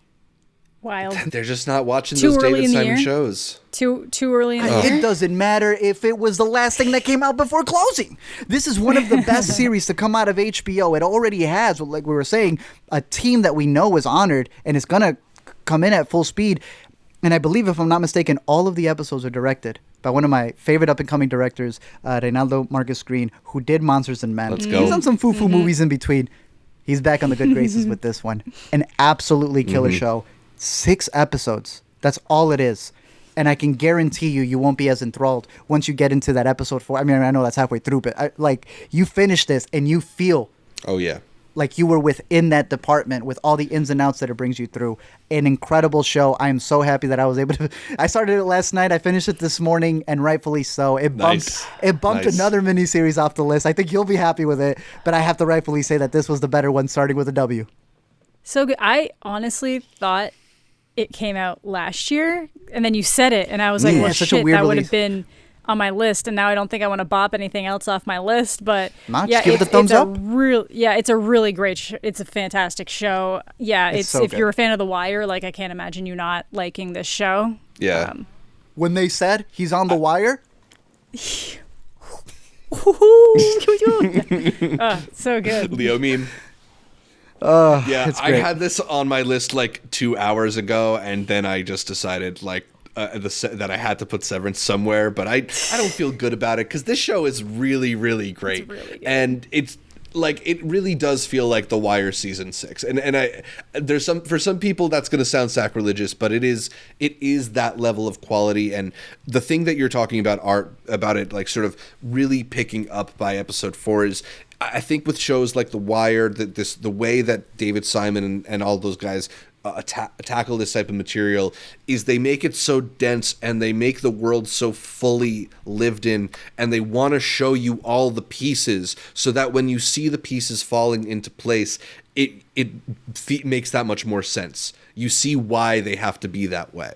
Wild. They're just not watching Too those early David in the Simon year? shows. Too early in the It year. doesn't matter if it was the last thing that came out before closing. This is one of the best series to come out of HBO. It already has, like we were saying, a team that we know is honored and is going to come in at full speed. And I believe, if I'm not mistaken, all of the episodes are directed by one of my favorite up-and-coming directors, Reynaldo Marcus Green, who did Monsters and Men. Let's go. He's done some foo-foo movies in between. He's back on the good graces with this one. An absolutely killer show. 6 episodes. That's all it is. And I can guarantee you won't be as enthralled once you get into that episode 4. I mean, I know that's halfway through, but you finish this and you feel Oh, yeah. like you were within that department with all the ins and outs that it brings you through. An incredible show. I am so happy that I was able to. I started it last night. I finished it this morning, and rightfully so. It bumped. It bumped another miniseries off the list. I think you'll be happy with it, but I have to rightfully say that this was the better one, starting with a W. So good. I honestly thought it came out last year, and then you said it, and I was like, Yeah, well, such a shit, weird that would release. have been on my list, and now I don't think I want to bop anything else off my list. But Nah, yeah, just give it the thumbs up. It's a really great. It's a fantastic show. Yeah, It's so if good. you're a fan of The Wire, like I can't imagine you not liking this show. Yeah. When they said he's on the wire, So good. Leo meme. Yeah, it's I great. had this on my list like 2 hours ago, and then I just decided like that I had to put Severance somewhere, but I don't feel good about it because this show is really, really great. It's really good. And it's like it really does feel like The Wire season 6. And I there's some, for some people that's going to sound sacrilegious, but it is that level of quality. And the thing that you're talking about, Art, about it like sort of really picking up by episode 4 is, I think with shows like The Wire, the way that David Simon and all those guys tackle this type of material is they make it so dense and they make the world so fully lived in, and they want to show you all the pieces so that when you see the pieces falling into place, it makes that much more sense. You see why they have to be that way.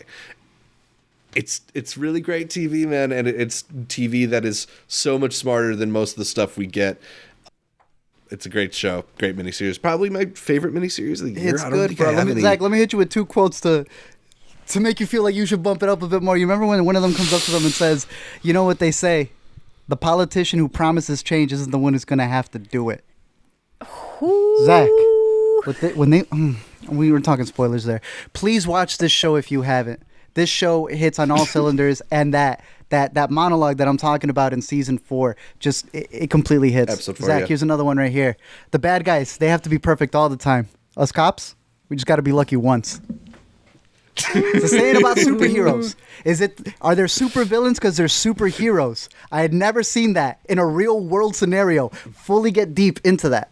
It's really great TV, man, and it's TV that is so much smarter than most of the stuff we get. It's a great show, great miniseries. Probably my favorite miniseries of the year. it's I don't good, think bro. I have any. Zach, let me hit you with 2 quotes to make you feel like you should bump it up a bit more. You remember when one of them comes up to them and says, "You know what they say? The politician who promises change isn't the one who's going to have to do it." Zach, we were talking spoilers there. Please watch this show if you haven't. This show hits on all cylinders, and that monologue that I'm talking about in season 4 just it completely hits. Episode 4, Zach, yeah. here's another one right here. The bad guys, they have to be perfect all the time. Us cops, we just got to be lucky once. It's a saying about superheroes. Are there supervillains because they're superheroes? I had never seen that in a real world scenario. Fully get deep into that.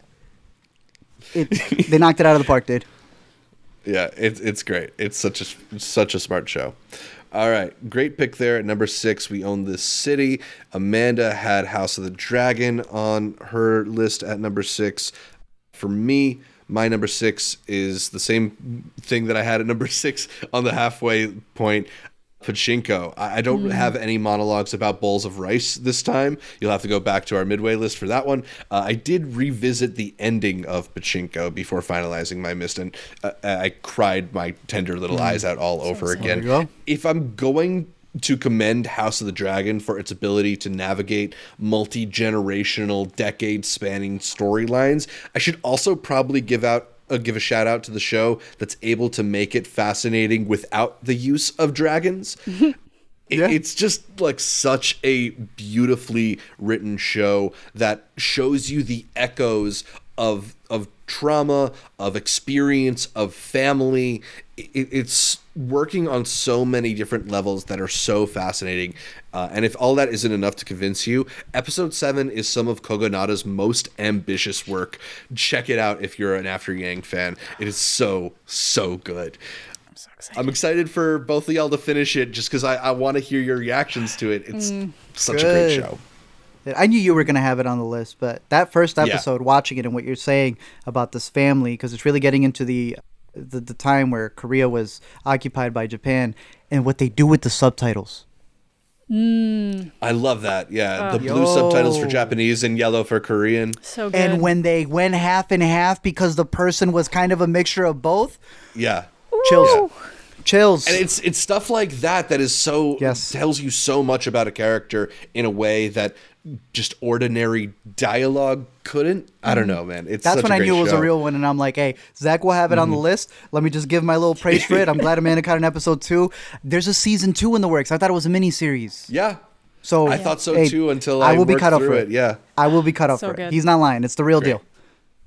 They knocked it out of the park, dude. Yeah, it's great. It's such a smart show. All right, great pick there at number 6. We Own This City. Amanda had House of the Dragon on her list at number 6. For me, my number 6 is the same thing that I had at number 6 on the halfway point. Pachinko. I don't have any monologues about bowls of rice this time. You'll have to go back to our midway list for that one. I did revisit the ending of Pachinko before finalizing my list, and I cried my tender little eyes out all over again. There you go. If I'm going to commend House of the Dragon for its ability to navigate multi-generational, decade-spanning storylines, I should also probably give a shout out to the show that's able to make it fascinating without the use of dragons. It's just like such a beautifully written show that shows you the echoes of trauma, of experience, of family. It's working on so many different levels that are so fascinating. And if all that isn't enough to convince you, episode 7 is some of Kogonada's most ambitious work. Check it out if you're an After Yang fan. It is so good. I'm so excited. I'm excited for both of y'all to finish it just because I want to hear your reactions to it. It's such a great Good. show. I knew you were going to have it on the list, but that first episode, watching it and what you're saying about this family, because it's really getting into the time where Korea was occupied by Japan, and what they do with the subtitles. I love that. Yeah, the blue subtitles for Japanese and yellow for Korean. So good. And when they went half and half because the person was kind of a mixture of both. Yeah. Chills. Ooh. Chills. And it's stuff like that is so tells you so much about a character in a way that just ordinary dialogue couldn't. I don't know, man. It's That's such when a I great knew it was show. a real one, and I'm like, hey, Zach will have it on the list. Let me just give my little praise for it. I'm glad Amanda caught an episode 2. There's a season 2 in the works. I thought it was a mini-series. Yeah. So I thought so too until I will be worked cut up through for it. Yeah. I will be cut up So for it. good. He's not lying. It's the real deal.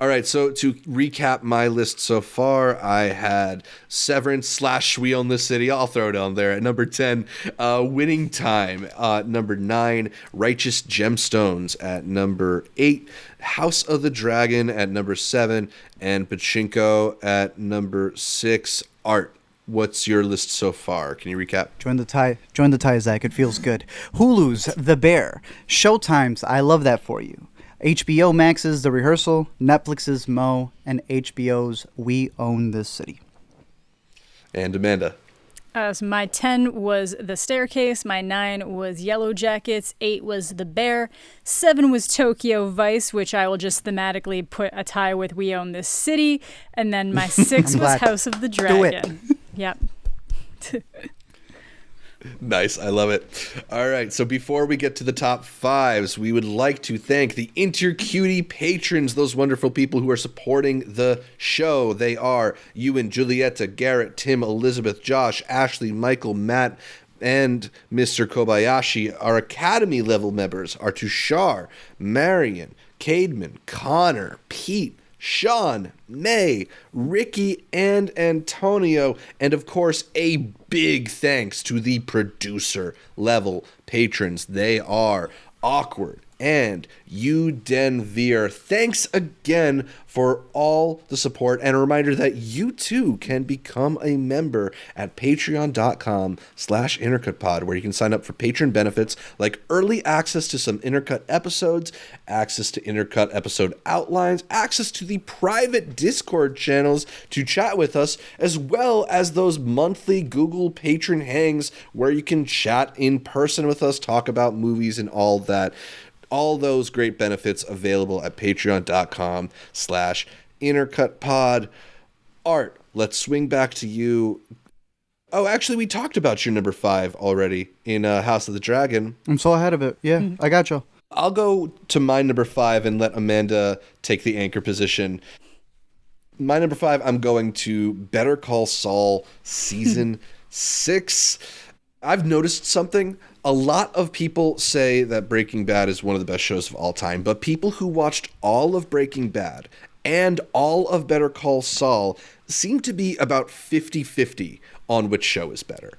All right, so to recap my list so far, I had Severance / We Own This City. I'll throw it on there. At number 10, Winning Time. Number 9, Righteous Gemstones. At number 8, House of the Dragon. At number 7, and Pachinko. At number 6, Art. What's your list so far? Can you recap? Join the tie, Zach. It feels good. Hulu's The Bear. Showtime's I Love That For You. HBO Max's The Rehearsal, Netflix's Mo, and HBO's We Own This City. And Amanda. So my 10 was The Staircase, my 9 was Yellowjackets, 8 was The Bear, 7 was Tokyo Vice, which I will just thematically put a tie with We Own This City, and then my 6 was House of the Dragon. Yep. Nice. I love it. All right. So before we get to the top 5s, we would like to thank the Intercutie patrons, those wonderful people who are supporting the show. They are Ewan, Julieta, Garrett, Tim, Elizabeth, Josh, Ashley, Michael, Matt, and Mr. Kobayashi. Our Academy level members are Tushar, Marion, Cademan, Connor, Pete, Sean, May, Ricky, and Antonio, and of course a big thanks to the producer level patrons. They are Awkward and Udenvir. Thanks again for all the support, and a reminder that you too can become a member at patreon.com/intercutpod, where you can sign up for patron benefits like early access to some Intercut episodes, access to Intercut episode outlines, access to the private Discord channels to chat with us, as well as those monthly Google patron hangs where you can chat in person with us, talk about movies and all that. All those great benefits available at patreon.com/intercutpod. Art, let's swing back to you. Oh, actually, we talked about your number 5 already in House of the Dragon. I'm so ahead of it. Yeah, I got you. I'll go to my number 5 and let Amanda take the anchor position. My number 5, I'm going to Better Call Saul Season 6. I've noticed something. A lot of people say that Breaking Bad is one of the best shows of all time, but people who watched all of Breaking Bad and all of Better Call Saul seem to be about 50-50 on which show is better.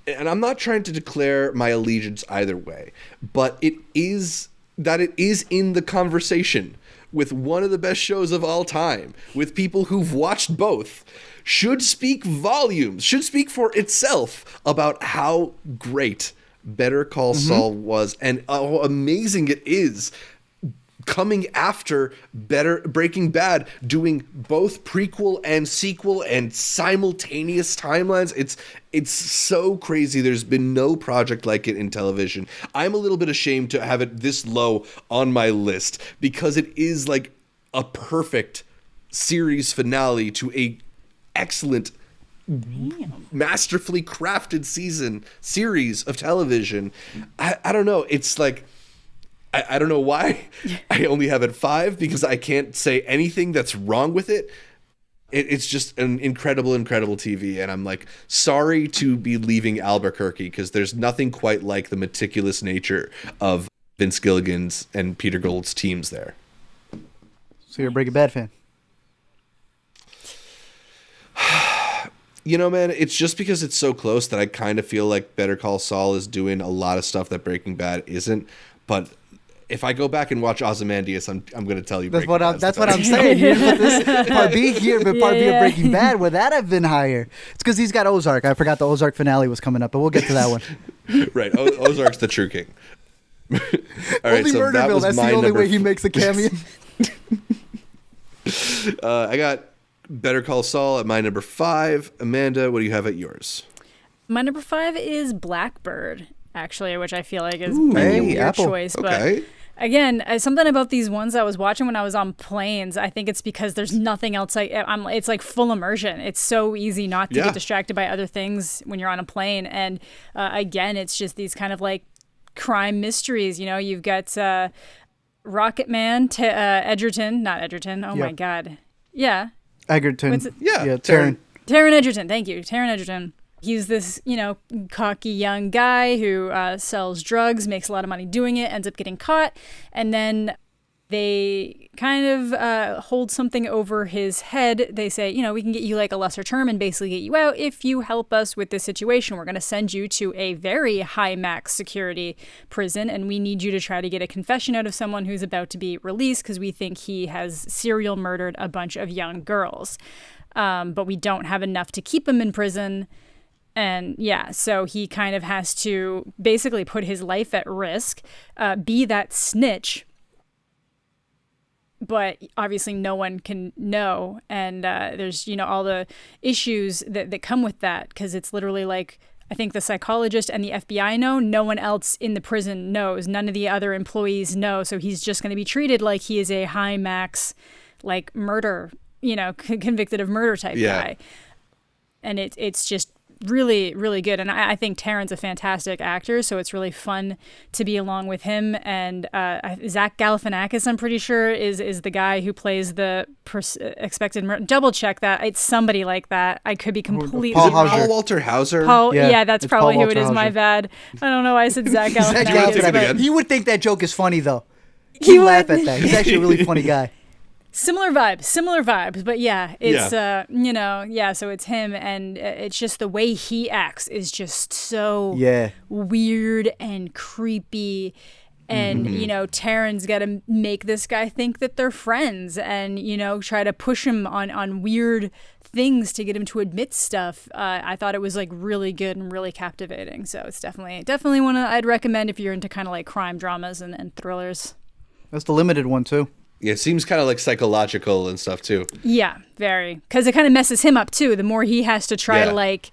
And I'm not trying to declare my allegiance either way, but it is in the conversation with one of the best shows of all time, with people who've watched both, should speak volumes, should speak for itself about how great Better Call Saul was and how amazing it is coming after Breaking Bad, doing both prequel and sequel and simultaneous timelines. It's so crazy. There's been no project like it in television. I'm a little bit ashamed to have it this low on my list because it is like a perfect series finale to a excellent, masterfully crafted series of television. I don't know. It's like, I don't know why I only have it 5, because I can't say anything that's wrong with it. It's just an incredible TV, and I'm like sorry to be leaving Albuquerque because there's nothing quite like the meticulous nature of Vince Gilligan's and Peter Gould's teams there. So you're a Breaking Bad fan? You know, man, it's just because it's so close that I kind of feel like Better Call Saul is doing a lot of stuff that Breaking Bad isn't. But if I go back and watch Ozymandias, I'm going to tell you. That's what I'm saying. You put this part B here, but part B of Breaking Bad, would that have been higher? It's because he's got Ozark. I forgot the Ozark finale was coming up, but we'll get to that one. Right, Ozark's the true king. All right, only so Murderville. That's the only way he makes a cameo. I got Better Call Saul at my number 5. Amanda, what do you have at yours? My number 5 is Blackbird. actually, which I feel like is Ooh. maybe a Hey, weird Apple. choice. Okay. But again, something about these ones I was watching when I was on planes, I think it's because there's nothing else. It's like full immersion. It's so easy not to Yeah. get distracted by other things when you're on a plane. And again, it's just these kind of like crime mysteries. You know, you've got Rocket Man, not Edgerton. Oh my Yep. God. Yeah. Egerton. What's it? Yeah. Taron. Taron Egerton. Thank you. Taron Egerton. He's this, cocky young guy who sells drugs, makes a lot of money doing it, ends up getting caught, and then they kind of hold something over his head. They say, we can get you like a lesser term and basically get you out if you help us with this situation. We're going to send you to a very high max security prison, and we need you to try to get a confession out of someone who's about to be released because we think he has serial murdered a bunch of young girls. But we don't have enough to keep him in prison. And yeah, so he kind of has to basically put his life at risk, be that snitch. But obviously no one can know. And there's, all the issues that come with that, because it's literally like, I think the psychologist and the FBI know. No one else in the prison knows. None of the other employees know. So he's just going to be treated like he is a high max, like murder, convicted of murder type guy. And it's just really, really good. And I think Taron's a fantastic actor, so it's really fun to be along with him. And Zach Galifianakis, I'm pretty sure, is the guy who plays the expected murder. Double check that. It's somebody like that. I could be completely Paul wrong. Hauser. Paul Walter Hauser. Yeah, that's it's probably Paul who it is. Walter My Hauser. bad. I don't know why I said Zach Zach Galifianakis. Galifianakis. but He would think that joke is funny, though. He He'd would. laugh at that. He's actually a really funny guy. Similar vibes, but yeah, it's so it's him, and it's just the way he acts is just so weird and creepy, and Taron's got to make this guy think that they're friends, and try to push him on weird things to get him to admit stuff. I thought it was like really good and really captivating, so it's definitely one I'd recommend if you're into kind of like crime dramas and thrillers. That's the limited one, too. Yeah, it seems kind of like psychological and stuff too. Yeah, very. Because it kind of messes him up too. The more he has to try to like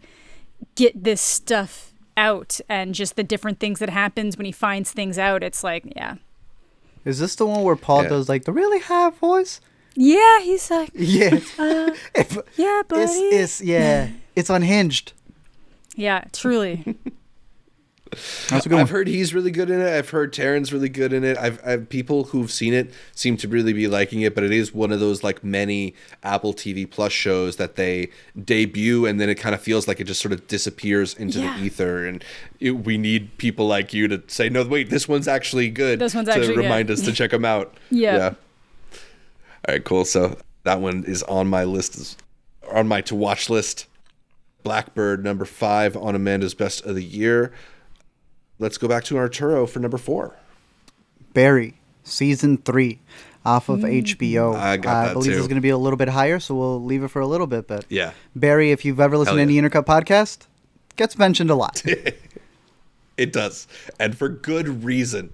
get this stuff out, and just the different things that happens when he finds things out. It's like, yeah. Is this the one where Paul does like the really high voice? Yeah, he's like, Yeah. yeah, buddy. It's unhinged. Yeah, truly. That's a good one. I've heard he's really good in it. I've heard Taron's really good in it. I've people who've seen it seem to really be liking it, but it is one of those like many Apple TV Plus shows that they debut and then it kind of feels like it just sort of disappears into the ether. And we need people like you to say, no, wait, this one's actually good. This one's to actually remind good. us to check them out. Yeah. All right, cool. So that one is on my list, on my to watch list. Blackbird, number 5 on Amanda's Best of the Year. Let's go back to Arturo for number 4. Barry, season 3, off of HBO. I got that believe too. it's going to be a little bit higher, so we'll leave it for a little bit. But Yeah. Barry, if you've ever listened to any Intercut podcast, gets mentioned a lot. It does. And for good reason.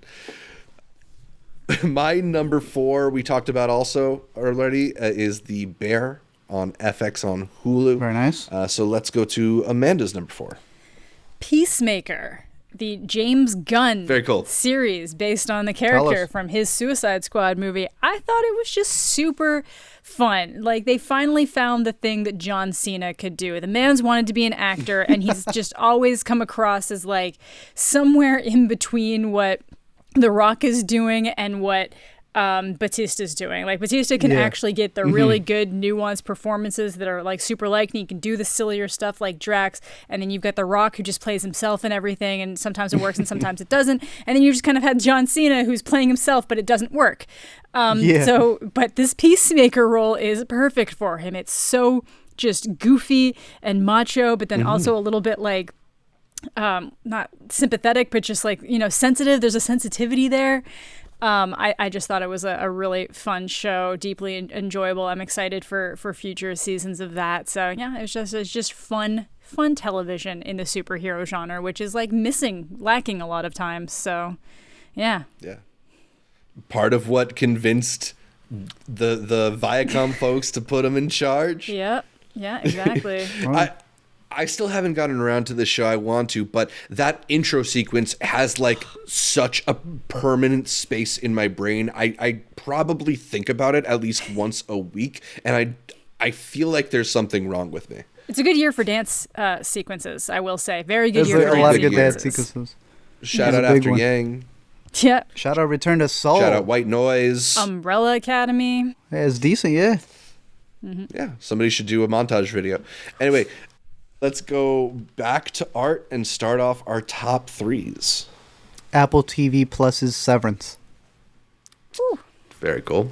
My number 4, we talked about also already, is The Bear on FX on Hulu. Very nice. So let's go to Amanda's number 4. Peacemaker, the James Gunn Very cool. series based on the Tell character us. from his Suicide Squad movie. I thought it was just super fun. Like, they finally found the thing that John Cena could do. The man's wanted to be an actor, and he's just always come across as like somewhere in between what The Rock is doing and what Batista's doing. Like, Batista can actually get the really good nuanced performances that are like super liked, and he can do the sillier stuff like Drax, and then you've got The Rock who just plays himself and everything, and sometimes it works and sometimes it doesn't, and then you just kind of had John Cena who's playing himself but it doesn't work. But this Peacemaker role is perfect for him. It's so just goofy and macho, but then also a little bit like not sympathetic, but just like, sensitive. There's a sensitivity there. I just thought it was a really fun show, deeply enjoyable. I'm excited for future seasons of that. So yeah, it's just fun television in the superhero genre, which is like lacking a lot of times. So yeah. Yeah. Part of what convinced the Viacom folks to put him in charge. Yep. Yeah, exactly. I still haven't gotten around to the show. I want to, but that intro sequence has like such a permanent space in my brain. I probably think about it at least once a week, and I feel like there's something wrong with me. It's a good year for dance sequences, I will say. Very good year There's for a lot dance of good dance sequences. sequences. Shout He's out a big After one. Yang. Yeah. Shout out Return to Saul. Shout out White Noise. Umbrella Academy. Yeah, it's decent, yeah. Yeah, somebody should do a montage video. Anyway, let's go back to art and start off our top threes. Apple TV Plus's Severance. Ooh. Very cool.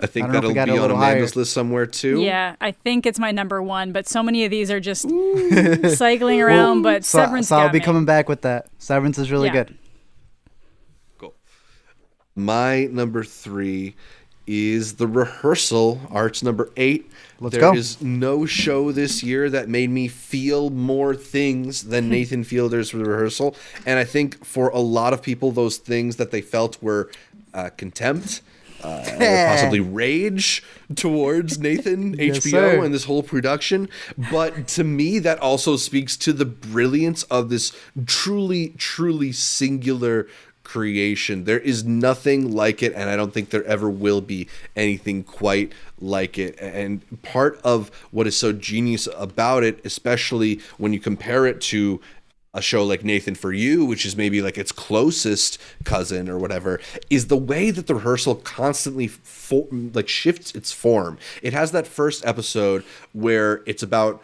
I think I don't know that'll if we got be it a on little Amanda's higher. list somewhere too. Yeah, I think it's my number one, but so many of these are just cycling around, but Severance So I'll got be me. coming back with that. Severance is really Yeah. good. Cool. My number 3 is The Rehearsal, Art's number 8. Let's There go. is no show this year that made me feel more things than Nathan Fielder's The Rehearsal. And I think for a lot of people, those things that they felt were contempt, possibly rage towards Nathan, Yes, HBO, sir. and this whole production. But to me, that also speaks to the brilliance of this truly, truly singular creation. There is nothing like it, and I don't think there ever will be anything quite like it. And part of what is so genius about it, especially when you compare it to a show like Nathan For You, which is maybe like its closest cousin or whatever, is the way that The Rehearsal constantly shifts its form. It has that first episode where it's about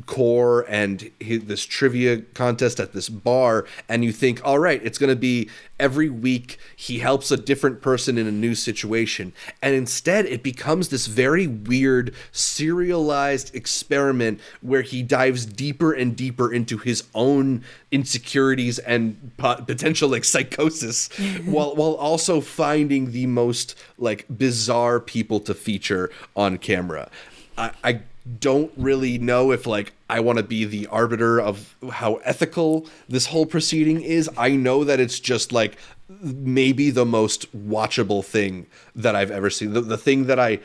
Core and this trivia contest at this bar, and you think, all right, it's going to be every week he helps a different person in a new situation, and instead it becomes this very weird serialized experiment where he dives deeper and deeper into his own insecurities and potential like psychosis while also finding the most like bizarre people to feature on camera. I don't really know if like I want to be the arbiter of how ethical this whole proceeding is. I know that it's just like maybe the most watchable thing that I've ever seen. The thing that I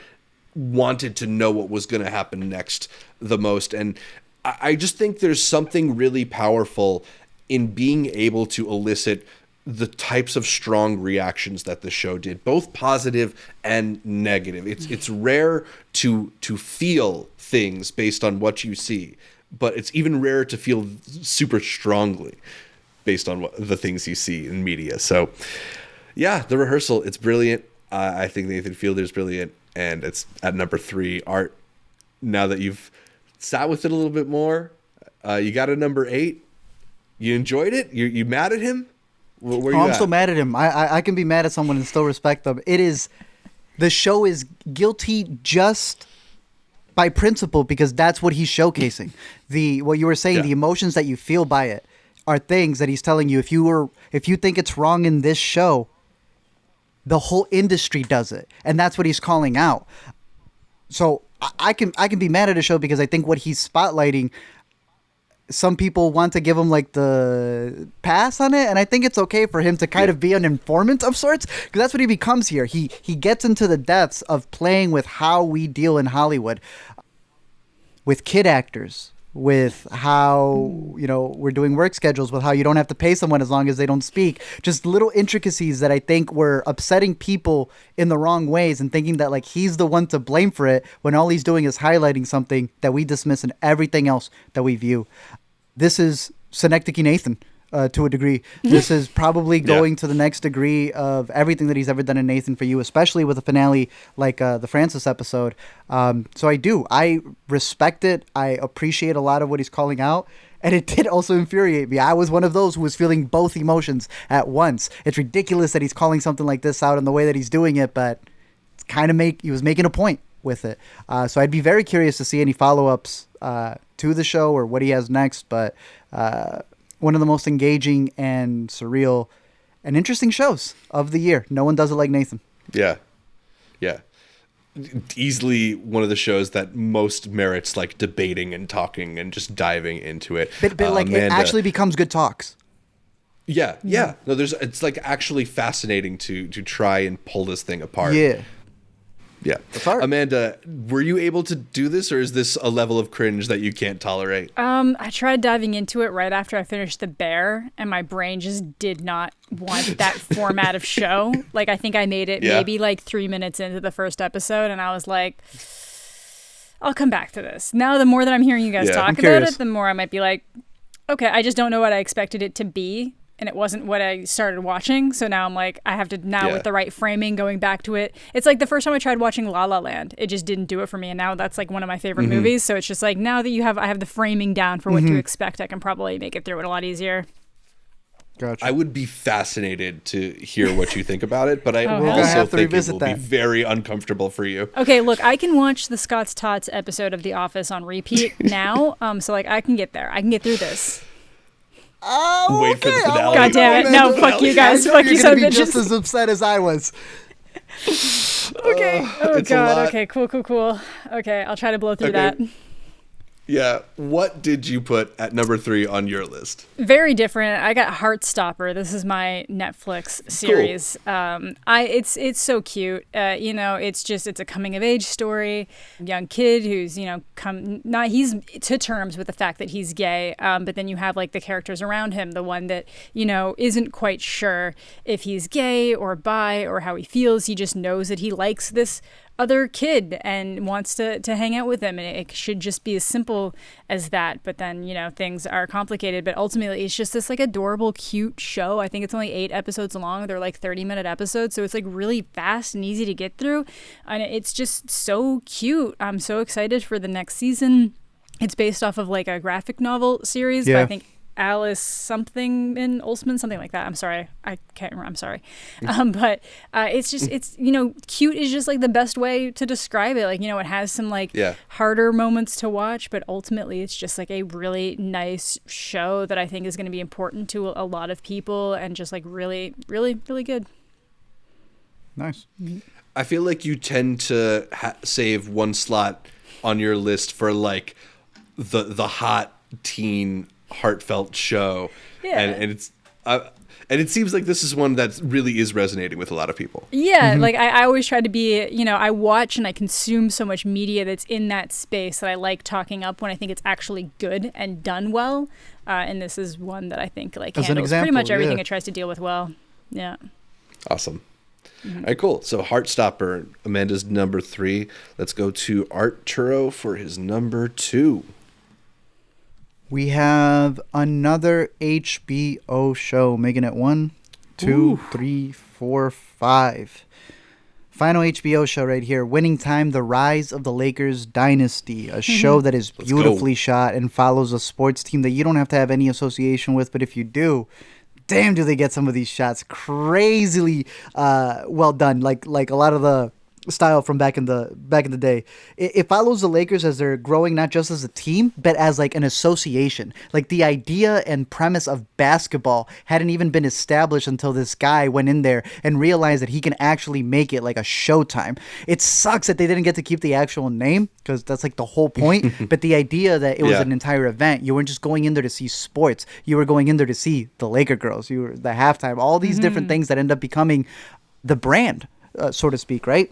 wanted to know what was going to happen next the most. And I just think there's something really powerful in being able to elicit the types of strong reactions that the show did, both positive and negative. It's rare to feel things based on what you see, but it's even rarer to feel super strongly based on the things you see in media. So yeah, The Rehearsal, it's brilliant. I think Nathan Fielder's brilliant, and it's at number 3. Art, now that you've sat with it a little bit more, you got a number 8. You enjoyed it? You mad at him? Where you I'm at? still mad at him. I can be mad at someone and still respect them. The show is guilty just by principle because that's what he's showcasing. What you were saying, the emotions that you feel by it are things that he's telling you. If you think it's wrong in this show, the whole industry does it, and that's what he's calling out. So I can be mad at a show because I think what he's spotlighting, some people want to give him like the pass on it, and I think it's okay for him to kind of be an informant of sorts, because that's what he becomes here. He gets into the depths of playing with how we deal in Hollywood with kid actors, with how we're doing work schedules, with how you don't have to pay someone as long as they don't speak, just little intricacies that I think were upsetting people in the wrong ways and thinking that like he's the one to blame for it when all he's doing is highlighting something that we dismiss in everything else that we view. This is Synecdoche Nathan to a degree. This is probably going to the next degree of everything that he's ever done in Nathan For You, especially with a finale like the Francis episode. So I respect it. I appreciate a lot of what he's calling out. And it did also infuriate me. I was one of those who was feeling both emotions at once. It's ridiculous that he's calling something like this out in the way that he's doing it, but it's he was making a point with it. So I'd be very curious to see any follow-ups to the show or what he has next. But one of the most engaging and surreal and interesting shows of the year. No one does it like Nathan. Yeah. Easily one of the shows that most merits like debating and talking and just diving into it. But like Amanda, it actually becomes good talks. Yeah. No, it's like actually fascinating to try and pull this thing apart. Yeah. Yeah. hard. Amanda, were you able to do this, or is this a level of cringe that you can't tolerate? I tried diving into it right after I finished The Bear, and my brain just did not want that format of show. Like, I think I made it maybe like 3 minutes into the first episode, and I was like, I'll come back to this. Now, the more that I'm hearing you guys talk about it, the more I might be like, okay, I just don't know what I expected it to be. And it wasn't what I started watching. So now I'm like, I have to with the right framing, going back to it. It's like the first time I tried watching La La Land, it just didn't do it for me. And now that's like one of my favorite movies. So it's just like, now that I have the framing down for what to expect, I can probably make it through it a lot easier. Gotcha. I would be fascinated to hear what you think about it, but I also also think it will that. be very uncomfortable for you. Okay, look, I can watch the Scott's Tots episode of The Office on repeat now. So like, I can get there. I can get through this. Oh, Wait for the finale. God damn it. No, fuck you guys. Fuck you, son of You're bitches. just as upset as I was. Okay. Oh, it's a God. lot. Okay, cool. Okay, I'll try to blow through that. Yeah. What did you put at number 3 on your list? Very different. I got Heartstopper. This is my Netflix series. Cool. It's so cute. It's a coming of age story. Young kid who's he's to terms with the fact that he's gay. But then you have like the characters around him. The one that isn't quite sure if he's gay or bi or how he feels. He just knows that he likes this other kid and wants to hang out with him, and it should just be as simple as that. But then things are complicated, but ultimately it's just this like adorable, cute show. I think it's only 8 episodes long. They're like 30-minute episodes, so it's like really fast and easy to get through, and it's just so cute. I'm so excited for the next season. It's based off of like a graphic novel series by I think Alice something in Olsman, something like that. I'm sorry, I can't remember. I'm sorry, but it's just cute is just like the best way to describe it. Like it has some like harder moments to watch, but ultimately it's just like a really nice show that I think is going to be important to a lot of people and just like really, really, really good. Nice. I feel like you tend to save one slot on your list for like the hot teen heartfelt show, and it's and it seems like this is one that really is resonating with a lot of people. Like I always try to be, I watch and I consume so much media that's in that space that I like talking up when I think it's actually good and done well, and this is one that I think like handles pretty much everything it tries to deal with well. Awesome. All right, cool. So Heartstopper, Amanda's number 3. Let's go to Arturo for his number 2. We have another HBO show, making it 1, 2, 3, 4, 5. Final HBO show right here. Winning Time, The Rise of the Lakers Dynasty. A show that is beautifully shot and follows a sports team that you don't have to have any association with, but if you do, damn, do they get some of these shots crazily well done. Like a lot of the style from back in the day. It follows the Lakers as they're growing, not just as a team, but as like an association. Like the idea and premise of basketball hadn't even been established until this guy went in there and realized that he can actually make it like a Showtime. It sucks that they didn't get to keep the actual name because that's like the whole point. But the idea that it was an entire event, you weren't just going in there to see sports. You were going in there to see the Laker girls. You were the halftime, all these different things that end up becoming the brand, so to speak, right?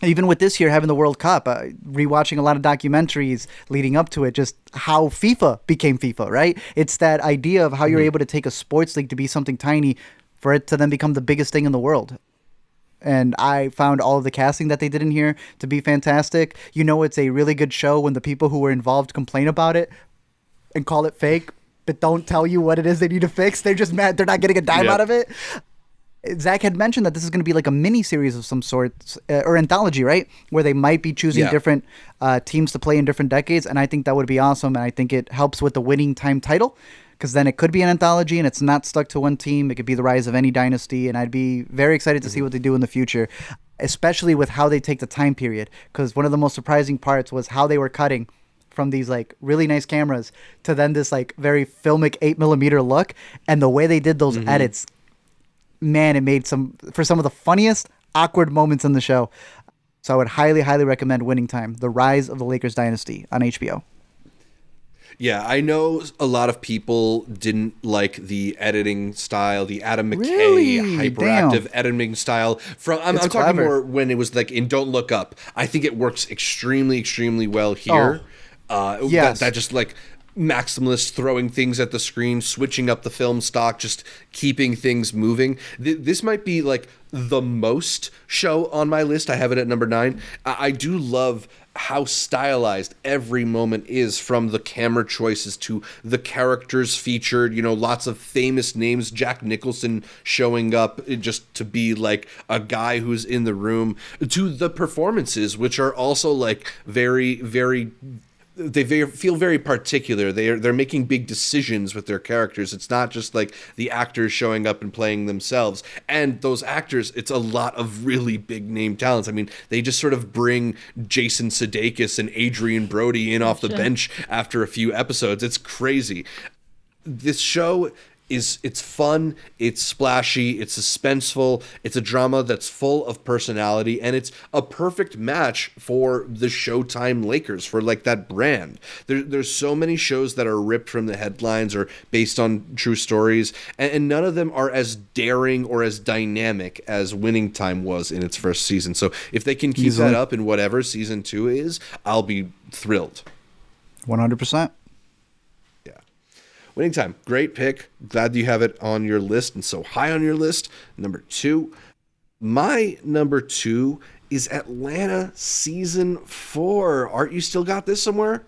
Even with this year having the World Cup, rewatching a lot of documentaries leading up to it, just how FIFA became FIFA, right? It's that idea of how you're able to take a sports league to be something tiny for it to then become the biggest thing in the world. And I found all of the casting that they did in here to be fantastic. It's a really good show when the people who were involved complain about it and call it fake, but don't tell you what it is they need to fix. They're just mad they're not getting a dime out of it. Zach had mentioned that this is going to be like a mini series of some sort, or anthology, right? Where they might be choosing different teams to play in different decades. And I think that would be awesome. And I think it helps with the Winning Time title, because then it could be an anthology and it's not stuck to one team. It could be the rise of any dynasty. And I'd be very excited to see what they do in the future, especially with how they take the time period. Because one of the most surprising parts was how they were cutting from these like really nice cameras to then this like very filmic 8mm look. And the way they did those edits, man, it made for some of the funniest awkward moments in the show. So I would highly, highly recommend Winning Time, The Rise of the Lakers Dynasty on HBO. Yeah, I know a lot of people didn't like the editing style, the Adam McKay Really? hyperactive Damn. editing style. I'm It's talking clever. more when it was like in Don't Look Up. I think it works extremely, extremely well here. Yes. That just like maximalist throwing things at the screen, switching up the film stock, just keeping things moving. This might be like the most show on my list. I have it at number 9. I do love how stylized every moment is, from the camera choices to the characters featured, lots of famous names, Jack Nicholson showing up just to be like a guy who's in the room, to the performances, which are also like very, very, feel very particular. They're making big decisions with their characters. It's not just like the actors showing up and playing themselves. And those actors, it's a lot of really big name talents. I mean, they just sort of bring Jason Sudeikis and Adrian Brody in off the bench after a few episodes. It's crazy. This show it's fun, it's splashy, it's suspenseful, it's a drama that's full of personality, and it's a perfect match for the Showtime Lakers, for like that brand. There's so many shows that are ripped from the headlines or based on true stories, and none of them are as daring or as dynamic as Winning Time was in its first season. So if they can keep that up in whatever season 2 is, I'll be thrilled. 100%. Winning Time, great pick. Glad you have it on your list and so high on your list. Number 2. My number 2 is Atlanta season 4. Art, you still got this somewhere?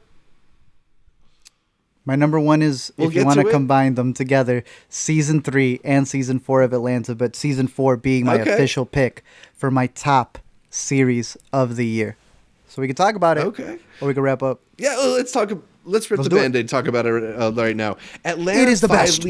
My number 1 is, if you want to combine them together, season 3 and season 4 of Atlanta, but season 4 being my official pick for my top series of the year. So we can talk about it. Okay. Or we can wrap up. Yeah, let's talk. Let's rip the Band-Aid and talk about it right now. Atlanta It is the best.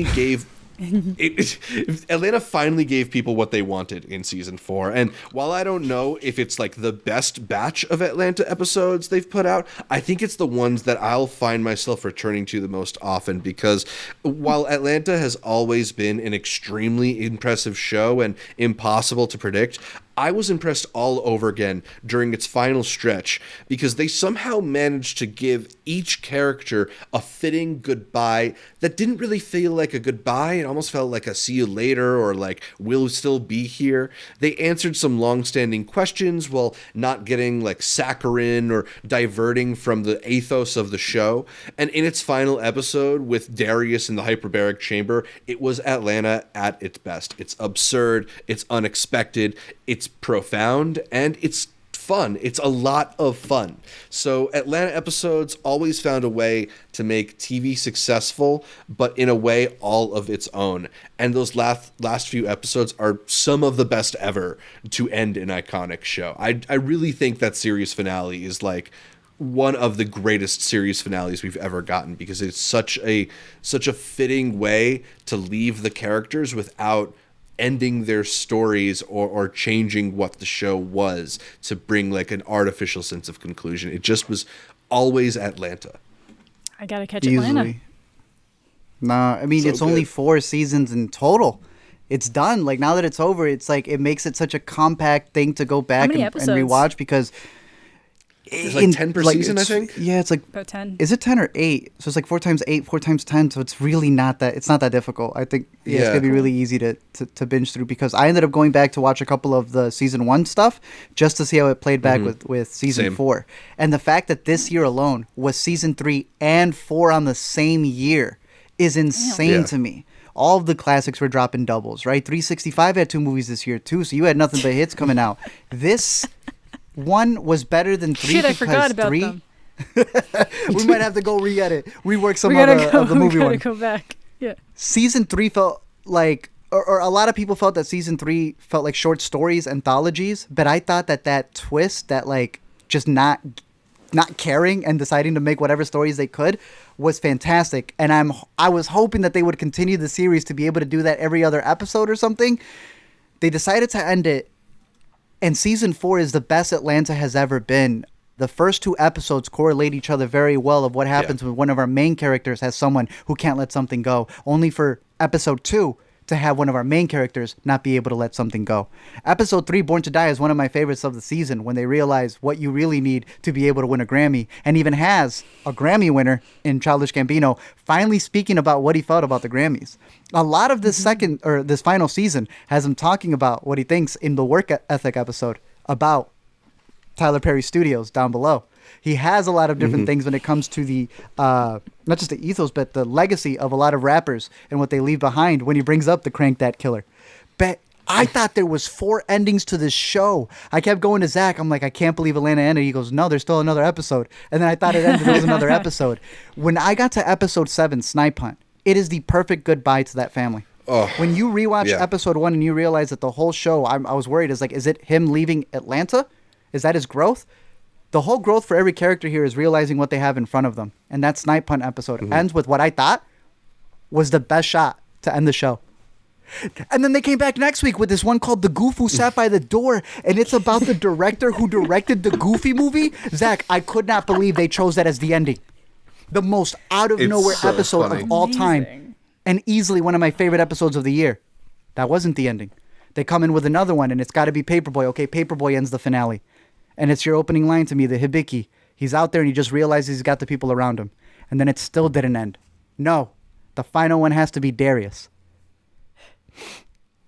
Atlanta finally gave people what they wanted in season 4. And while I don't know if it's like the best batch of Atlanta episodes they've put out, I think it's the ones that I'll find myself returning to the most often, because while Atlanta has always been an extremely impressive show and impossible to predict, I was impressed all over again during its final stretch, because they somehow managed to give each character a fitting goodbye that didn't really feel like a goodbye. It almost felt like a see you later, or like we'll still be here. They answered some long-standing questions while not getting like saccharine or diverting from the ethos of the show. And in its final episode with Darius in the hyperbaric chamber, it was Atlanta at its best. It's absurd, it's unexpected, it's profound, and it's fun. It's a lot of fun. So Atlanta episodes always found a way to make TV successful, but in a way all of its own. And those last few episodes are some of the best ever to end an iconic show. I really think that series finale is like one of the greatest series finales we've ever gotten, because it's such a fitting way to leave the characters without ending their stories or changing what the show was to bring like an artificial sense of conclusion. It just was always Atlanta. I gotta catch Atlanta. Nah, I mean, it's only 4 seasons in total. It's done. Like, now that it's over, it's like it makes it such a compact thing to go back and rewatch, because it's like 10 per season, I think. Yeah, it's like about 10. Is it 10 or 8? So it's like 4 times 8, 4 times 10. So it's really not that. It's not that difficult. I think it's gonna be really easy to binge through, because I ended up going back to watch a couple of the season 1 stuff just to see how it played back with season 4. And the fact that this year alone was season 3 and 4 on the same year is insane to me. All of the classics were dropping doubles, right? 365 had 2 movies this year too, so you had nothing but hits coming out. This one was better than 3 because I forgot about 3. Them. We might have to go rework some of the movie one. We gotta go back. Yeah. Season 3 felt like, or a lot of people felt that season 3 felt like short stories, anthologies. But I thought that twist, that like just not caring and deciding to make whatever stories they could, was fantastic. And I was hoping that they would continue the series to be able to do that every other episode or something. They decided to end it. And season 4 is the best Atlanta has ever been. The first 2 episodes correlate each other very well of what happens when one of our main characters has someone who can't let something go. Only for episode 2 to have one of our main characters not be able to let something go. Episode 3, Born to Die, is one of my favorites of the season when they realize what you really need to be able to win a Grammy, and even has a Grammy winner in Childish Gambino finally speaking about what he felt about the Grammys. A lot of this this final season has him talking about what he thinks in the work ethic episode about Tyler Perry Studios down below. He has a lot of different things when it comes to the, not just the ethos, but the legacy of a lot of rappers and what they leave behind when he brings up the Crank That Killer. But I thought there was 4 endings to this show. I kept going to Zach. I'm like, I can't believe Atlanta ended. He goes, no, there's still another episode. And then I thought it ended. There was another episode. When I got to episode 7, Snipe Hunt, it is the perfect goodbye to that family. Oh, when you rewatch episode 1 and you realize that the whole show, I was worried, is like, is it him leaving Atlanta? Is that his growth? The whole growth for every character here is realizing what they have in front of them. And that Snipe Hunt episode ends with what I thought was the best shot to end the show. And then they came back next week with this one called The Goof Who Sat by the Door. And it's about the director who directed the Goofy movie. Zach, I could not believe they chose that as the ending. The most out-of-nowhere episode of all time. And easily one of my favorite episodes of the year. That wasn't the ending. They come in with another one, and it's got to be Paperboy. Okay, Paperboy ends the finale. And it's your opening line to me, the Hibiki. He's out there and he just realizes he's got the people around him. And then it still didn't end. No, the final one has to be Darius.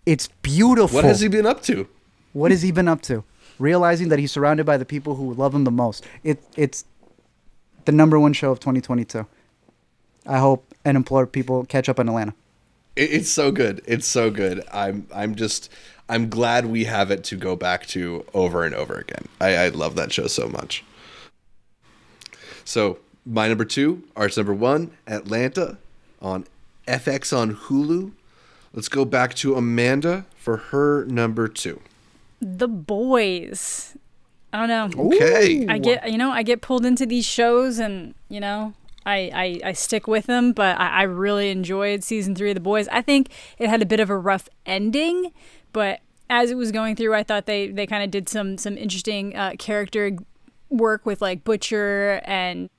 It's beautiful. What has he been up to? What has he been up to? Realizing that he's surrounded by the people who love him the most. It's the #1 show of 2022. I hope and implore people catch up on Atlanta. It's so good. It's so good. I'm glad we have it to go back to over and over again. I love that show so much. So my number 2, Art's number 1, Atlanta on FX on Hulu. Let's go back to Amanda for her number 2. The Boys. I don't know. Okay. I get pulled into these shows and, I stick with them, but I really enjoyed season 3 of The Boys. I think it had a bit of a rough ending, but as it was going through, I thought they kind of did some interesting character work with like Butcher, and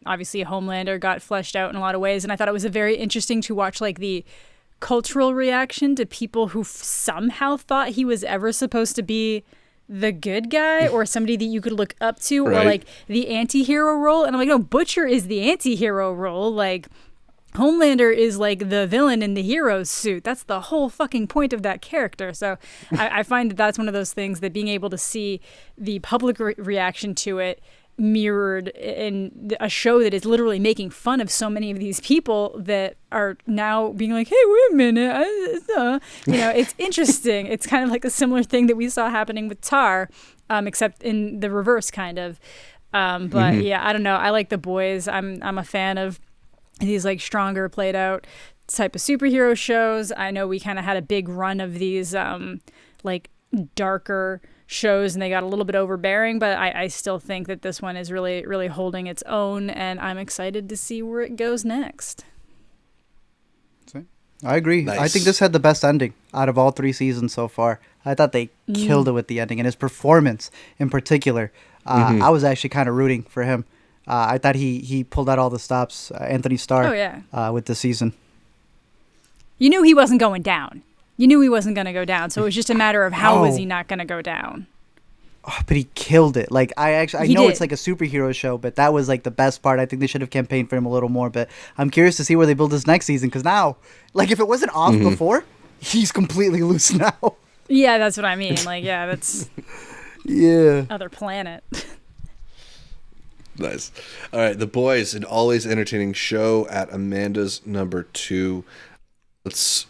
obviously Homelander got fleshed out in a lot of ways. And I thought it was very interesting to watch like the cultural reaction to people who somehow thought he was ever supposed to be the good guy or somebody that you could look up to, right, or like the anti-hero role. And I'm like, no, Butcher is the anti-hero role. Like Homelander is like the villain in the hero's suit. That's the whole fucking point of that character. So I find that that's one of those things that being able to see the public reaction to it mirrored in a show that is literally making fun of so many of these people that are now being like, hey, wait a minute. It's interesting. It's kind of like a similar thing that we saw happening with Tar, except in the reverse kind of. But yeah, I don't know. I like The Boys. I'm a fan of these like stronger played out type of superhero shows. I know we kind of had a big run of these like darker shows and they got a little bit overbearing, but I still think that this one is really, really holding its own, and I'm excited to see where it goes next. I agree. Nice. I think this had the best ending out of all 3 seasons so far. I thought they killed it with the ending, and his performance in particular. I was actually kind of rooting for him. I thought he pulled out all the stops, Anthony Starr, with the season. You knew he wasn't going down. You knew he wasn't going to go down, so it was just a matter of how was he not going to go down. Oh, but he killed it. Like I know it's like a superhero show, but that was like the best part. I think they should have campaigned for him a little more. But I'm curious to see where they build this next season, because now, like if it wasn't off before, he's completely loose now. Yeah, that's what I mean. Like, yeah, that's other planet. Nice. All right, The Boys, an always entertaining show at Amanda's number 2. Let's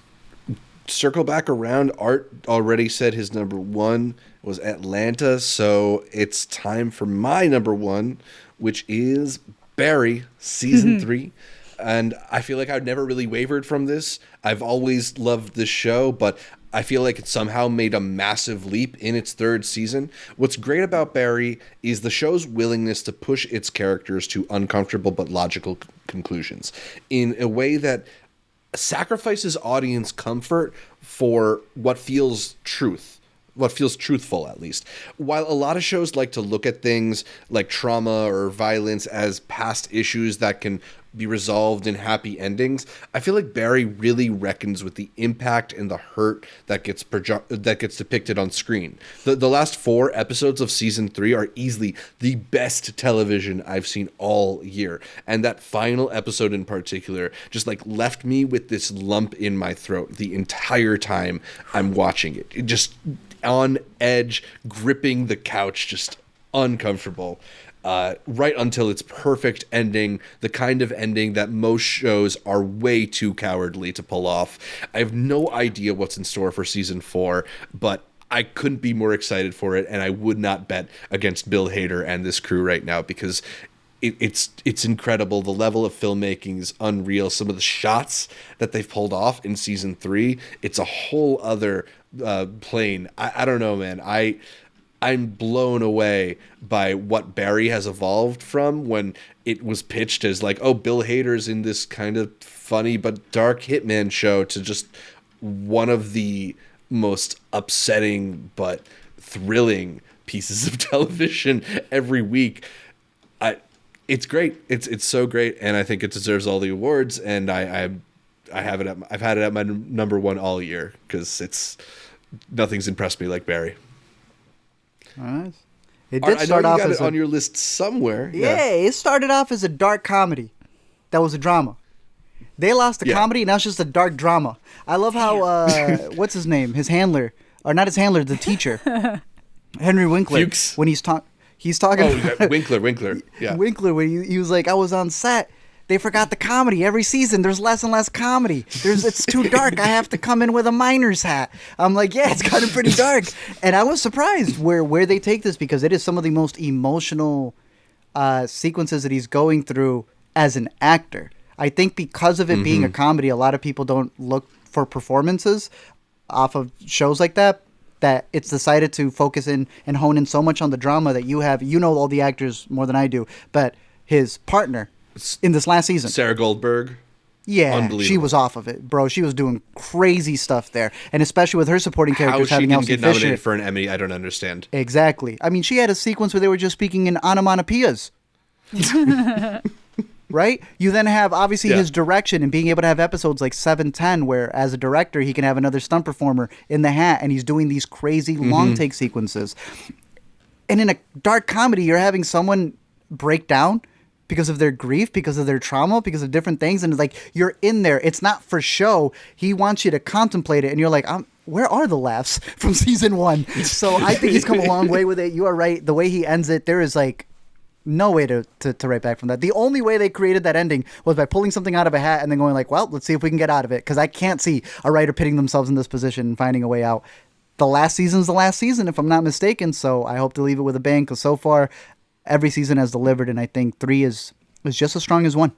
circle back around. Art already said his number 1 was Atlanta, so it's time for my number 1, which is Barry, season 3. And I feel like I've never really wavered from this. I've always loved this show, but I feel like it somehow made a massive leap in its 3rd season. What's great about Barry is the show's willingness to push its characters to uncomfortable but logical conclusions in a way that sacrifices audience comfort for what feels truth. what feels truthful, at least. While a lot of shows like to look at things like trauma or violence as past issues that can be resolved in happy endings, I feel like Barry really reckons with the impact and the hurt that gets depicted on screen. The last 4 episodes of season 3 are easily the best television I've seen all year, and that final episode in particular just like left me with this lump in my throat the entire time I'm watching it. It just on edge, gripping the couch, just uncomfortable. Right until its perfect ending, the kind of ending that most shows are way too cowardly to pull off. I have no idea what's in store for season 4, but I couldn't be more excited for it, and I would not bet against Bill Hader and this crew right now, because it's incredible. The level of filmmaking is unreal. Some of the shots that they've pulled off in season 3, it's a whole other plane. I don't know, man. I'm blown away by what Barry has evolved from when it was pitched as like, oh, Bill Hader's in this kind of funny but dark hitman show, to just one of the most upsetting but thrilling pieces of television every week. It's great. It's so great, and I think it deserves all the awards. And I've had it at my number 1 all year, because nothing's impressed me like Barry. All right. It did start off as it on your list somewhere. Yeah, it started off as a dark comedy. That was a drama. They lost the comedy, now it's just a dark drama. I love how what's his name? His handler, or not his handler, the teacher, Henry Winkler. Fuchs. When he's talking. Oh, Winkler. Yeah. Winkler, when he was like, I was on set. They forgot the comedy. Every season, there's less and less comedy. It's too dark. I have to come in with a miner's hat. I'm like, yeah, it's kind of pretty dark. And I was surprised where they take this, because it is some of the most emotional sequences that he's going through as an actor. I think because of it being a comedy, a lot of people don't look for performances off of shows like that it's decided to focus in and hone in so much on the drama that you know all the actors more than I do, but his partner in this last season, Sarah Goldberg. Yeah, she was off of it, bro. She was doing crazy stuff there, and especially with her supporting characters having How Elsie she didn't get Fisher. nominated for an Emmy, I don't understand. Exactly. I mean, she had a sequence where they were just speaking in onomatopoeias. Right? You then have, obviously, his direction and being able to have episodes like 710, where as a director, he can have another stunt performer in the hat, and he's doing these crazy long take sequences. And in a dark comedy, you're having someone break down because of their grief, because of their trauma, because of different things. And it's like, you're in there. It's not for show. He wants you to contemplate it. And you're like, where are the laughs from season 1? So I think he's come a long way with it. You are right. The way he ends it, there is like no way to write back from that. The only way they created that ending was by pulling something out of a hat and then going like, well, let's see if we can get out of it. Because I can't see a writer pitting themselves in this position and finding a way out. The last season's the last season, if I'm not mistaken. So I hope to leave it with a bang, because so far every season has delivered, and I think 3 is just as strong as 1.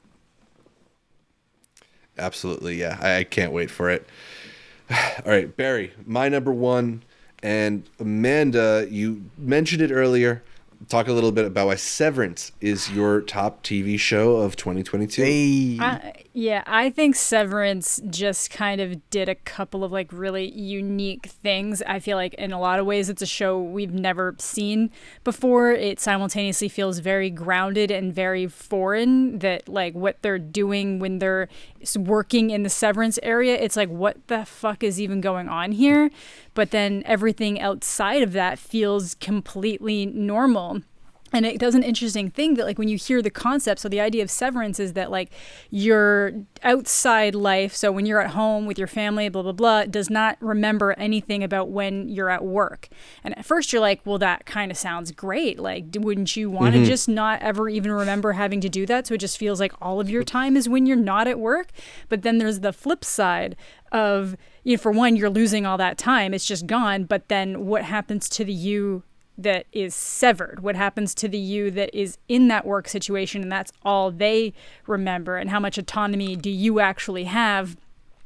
Absolutely, yeah. I can't wait for it. All right, Barry, my number 1, and Amanda, you mentioned it earlier. Talk a little bit about why Severance is your top TV show of 2022. Hey. I think Severance just kind of did a couple of like really unique things. I feel like in a lot of ways it's a show we've never seen before. It simultaneously feels very grounded and very foreign, that like what they're doing when they're working in the Severance area, it's like, what the fuck is even going on here? But then everything outside of that feels completely normal. And it does an interesting thing that like when you hear the concept, so the idea of severance is that like your outside life, so when you're at home with your family, blah, blah, blah, does not remember anything about when you're at work. And at first you're like, well, that kind of sounds great. Like, wouldn't you want to just not ever even remember having to do that? So it just feels like all of your time is when you're not at work. But then there's the flip side of, you know, for one, you're losing all that time. It's just gone. But then what happens to the you that is severed? What happens to the you that is in that work situation and that's all they remember? And how much autonomy do you actually have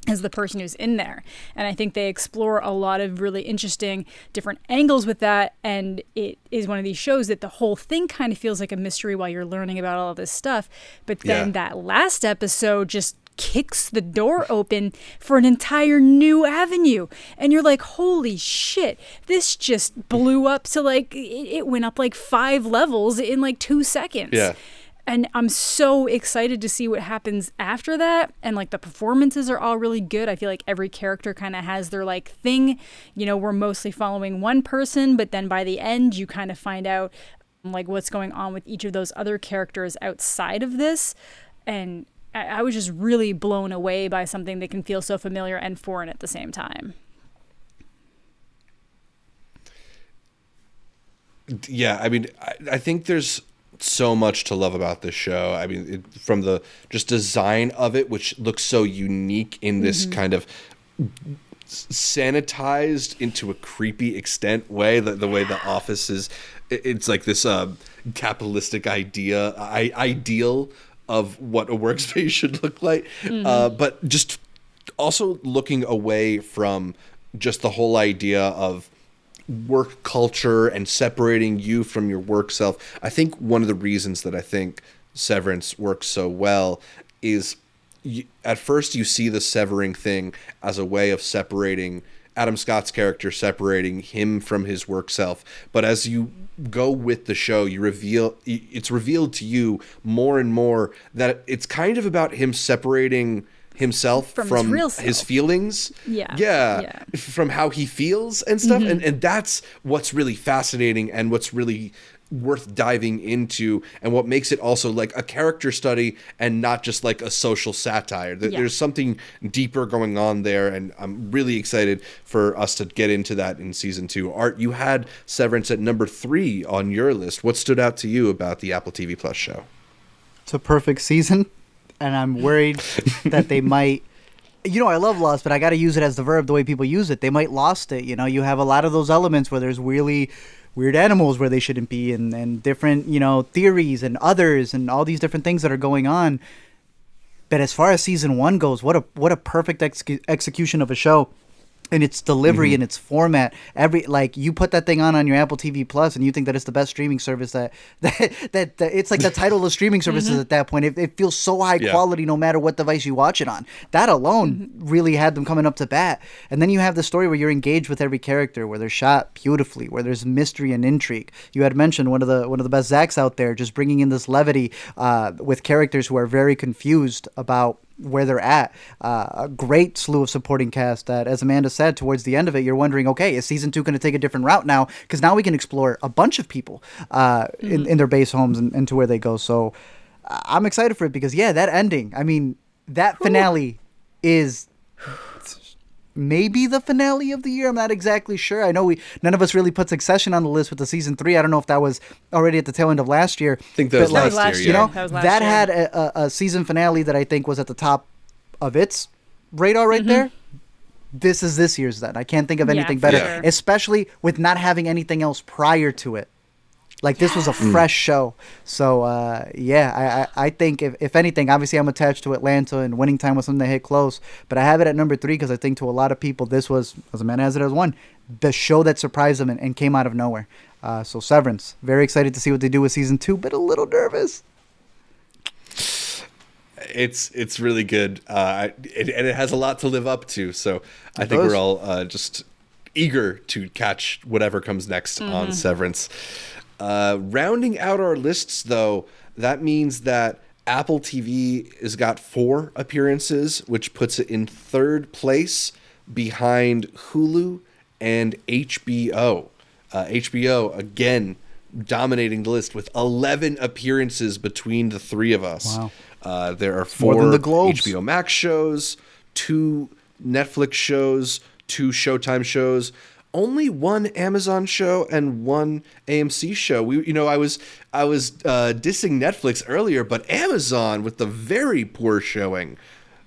as the person who's in there? And I think they explore a lot of really interesting different angles with that. And it is one of these shows that the whole thing kind of feels like a mystery while you're learning about all of this stuff. But then that last episode just kicks the door open for an entire new avenue. And you're like, holy shit, this just blew up to like, it went up like 5 levels in like 2 seconds. Yeah. And I'm so excited to see what happens after that. And like the performances are all really good. I feel like every character kind of has their like thing. You know, we're mostly following one person, but then by the end, you kind of find out like what's going on with each of those other characters outside of this. And I was just really blown away by something that can feel so familiar and foreign at the same time. Yeah, I mean, I think there's so much to love about this show. I mean, from the just design of it, which looks so unique in this kind of sanitized into a creepy extent way, the way the office is, it's like this capitalistic ideal of what a workspace should look like. But just also looking away from just the whole idea of work culture and separating you from your work self. I think one of the reasons that I think Severance works so well is at first you see the severing thing as a way of separating Adam Scott's character, separating him from his work self. But as you go with the show, it's revealed to you more and more that it's kind of about him separating himself from his real self. His feelings, from how he feels and stuff, and that's what's really fascinating and what's really worth diving into, and what makes it also like a character study and not just like a social satire. There's something deeper going on there, and I'm really excited for us to get into that in season 2. Art, you had Severance at number 3 on your list. What stood out to you about the Apple TV Plus show? It's a perfect season. And I'm worried that they might, I love lost, but I got to use it as the verb the way people use it. They might lost it. You have a lot of those elements where there's really weird animals where they shouldn't be, and different, theories and others and all these different things that are going on. But as far as season 1 goes, what a perfect execution of a show. And its delivery and its format, you put that thing on your Apple TV Plus, and you think that it's the best streaming service that it's like the title of streaming services at that point. It feels so high quality no matter what device you watch it on. That alone really had them coming up to bat. And then you have the story where you're engaged with every character, where they're shot beautifully, where there's mystery and intrigue. You had mentioned one of the best Zacks out there, just bringing in this levity with characters who are very confused about where they're at. A great slew of supporting cast that, as Amanda said, towards the end of it, you're wondering, okay, is season 2 going to take a different route now? Because now we can explore a bunch of people in their base homes and to where they go. So I'm excited for it because, that ending, I mean, that finale is maybe the finale of the year. I'm not exactly sure. I know none of us really put Succession on the list with the season 3. I don't know if that was already at the tail end of last year. I think that was last year. That had a season finale that I think was at the top of its radar right there. This is this year's then. I can't think of anything better, especially with not having anything else prior to it. Like, this was a fresh show. So, I think, if anything, obviously I'm attached to Atlanta, and Winning Time was something that hit close. But I have it at number 3 because I think to a lot of people, this was, as a man has it as 1, the show that surprised them and came out of nowhere. So, Severance. Very excited to see what they do with season 2, but a little nervous. It's really good. And it has a lot to live up to. So, I think we're all just eager to catch whatever comes next on Severance. Rounding out our lists, though, that means that Apple TV has got 4 appearances, which puts it in 3rd place behind Hulu and HBO. HBO, again, dominating the list with 11 appearances between the 3 of us. Wow. There are 4 HBO Max shows, 2 Netflix shows, 2 Showtime shows, only 1 Amazon show and 1 AMC show. I was dissing Netflix earlier, but Amazon with the very poor showing.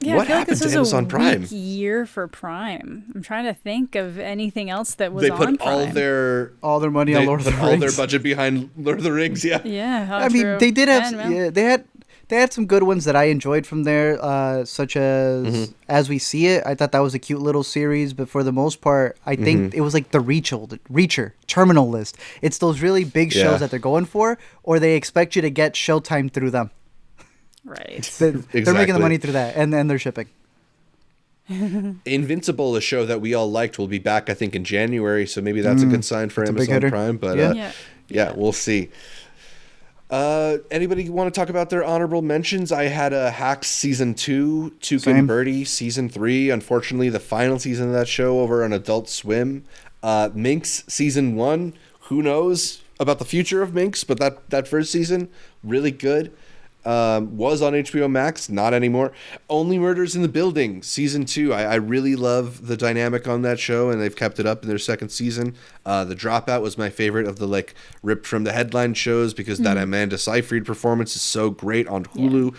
Yeah, what happened to Amazon Prime? Weak year for Prime. I'm trying to think of anything else that was they on put Prime. all their money on Lord of the Rings. All their budget behind Lord of the Rings. Yeah. Yeah. I mean, they did have. They had some good ones that I enjoyed from there, such as As We See It. I thought that was a cute little series, but for the most part, I think it was like the Reacher, Terminal List. It's those really big shows that they're going for, or they expect you to get Showtime through them. Right. They're making the money through that, and they're shipping. Invincible, a show that we all liked, will be back, I think, in January. So maybe that's a good sign for Amazon Prime. But yeah, we'll see. Anybody want to talk about their honorable mentions? I had a Hacks season 2, Tuca and Birdie season 3. Unfortunately, the final season of that show over on Adult Swim. Minx season 1. Who knows about the future of Minx? But that first season, really good. Was on HBO Max, not anymore. Only Murders in the Building season 2. I really love the dynamic on that show, and they've kept it up in their second season. The Dropout was my favorite of the like ripped from the headline shows because that Amanda Seyfried performance is so great on Hulu.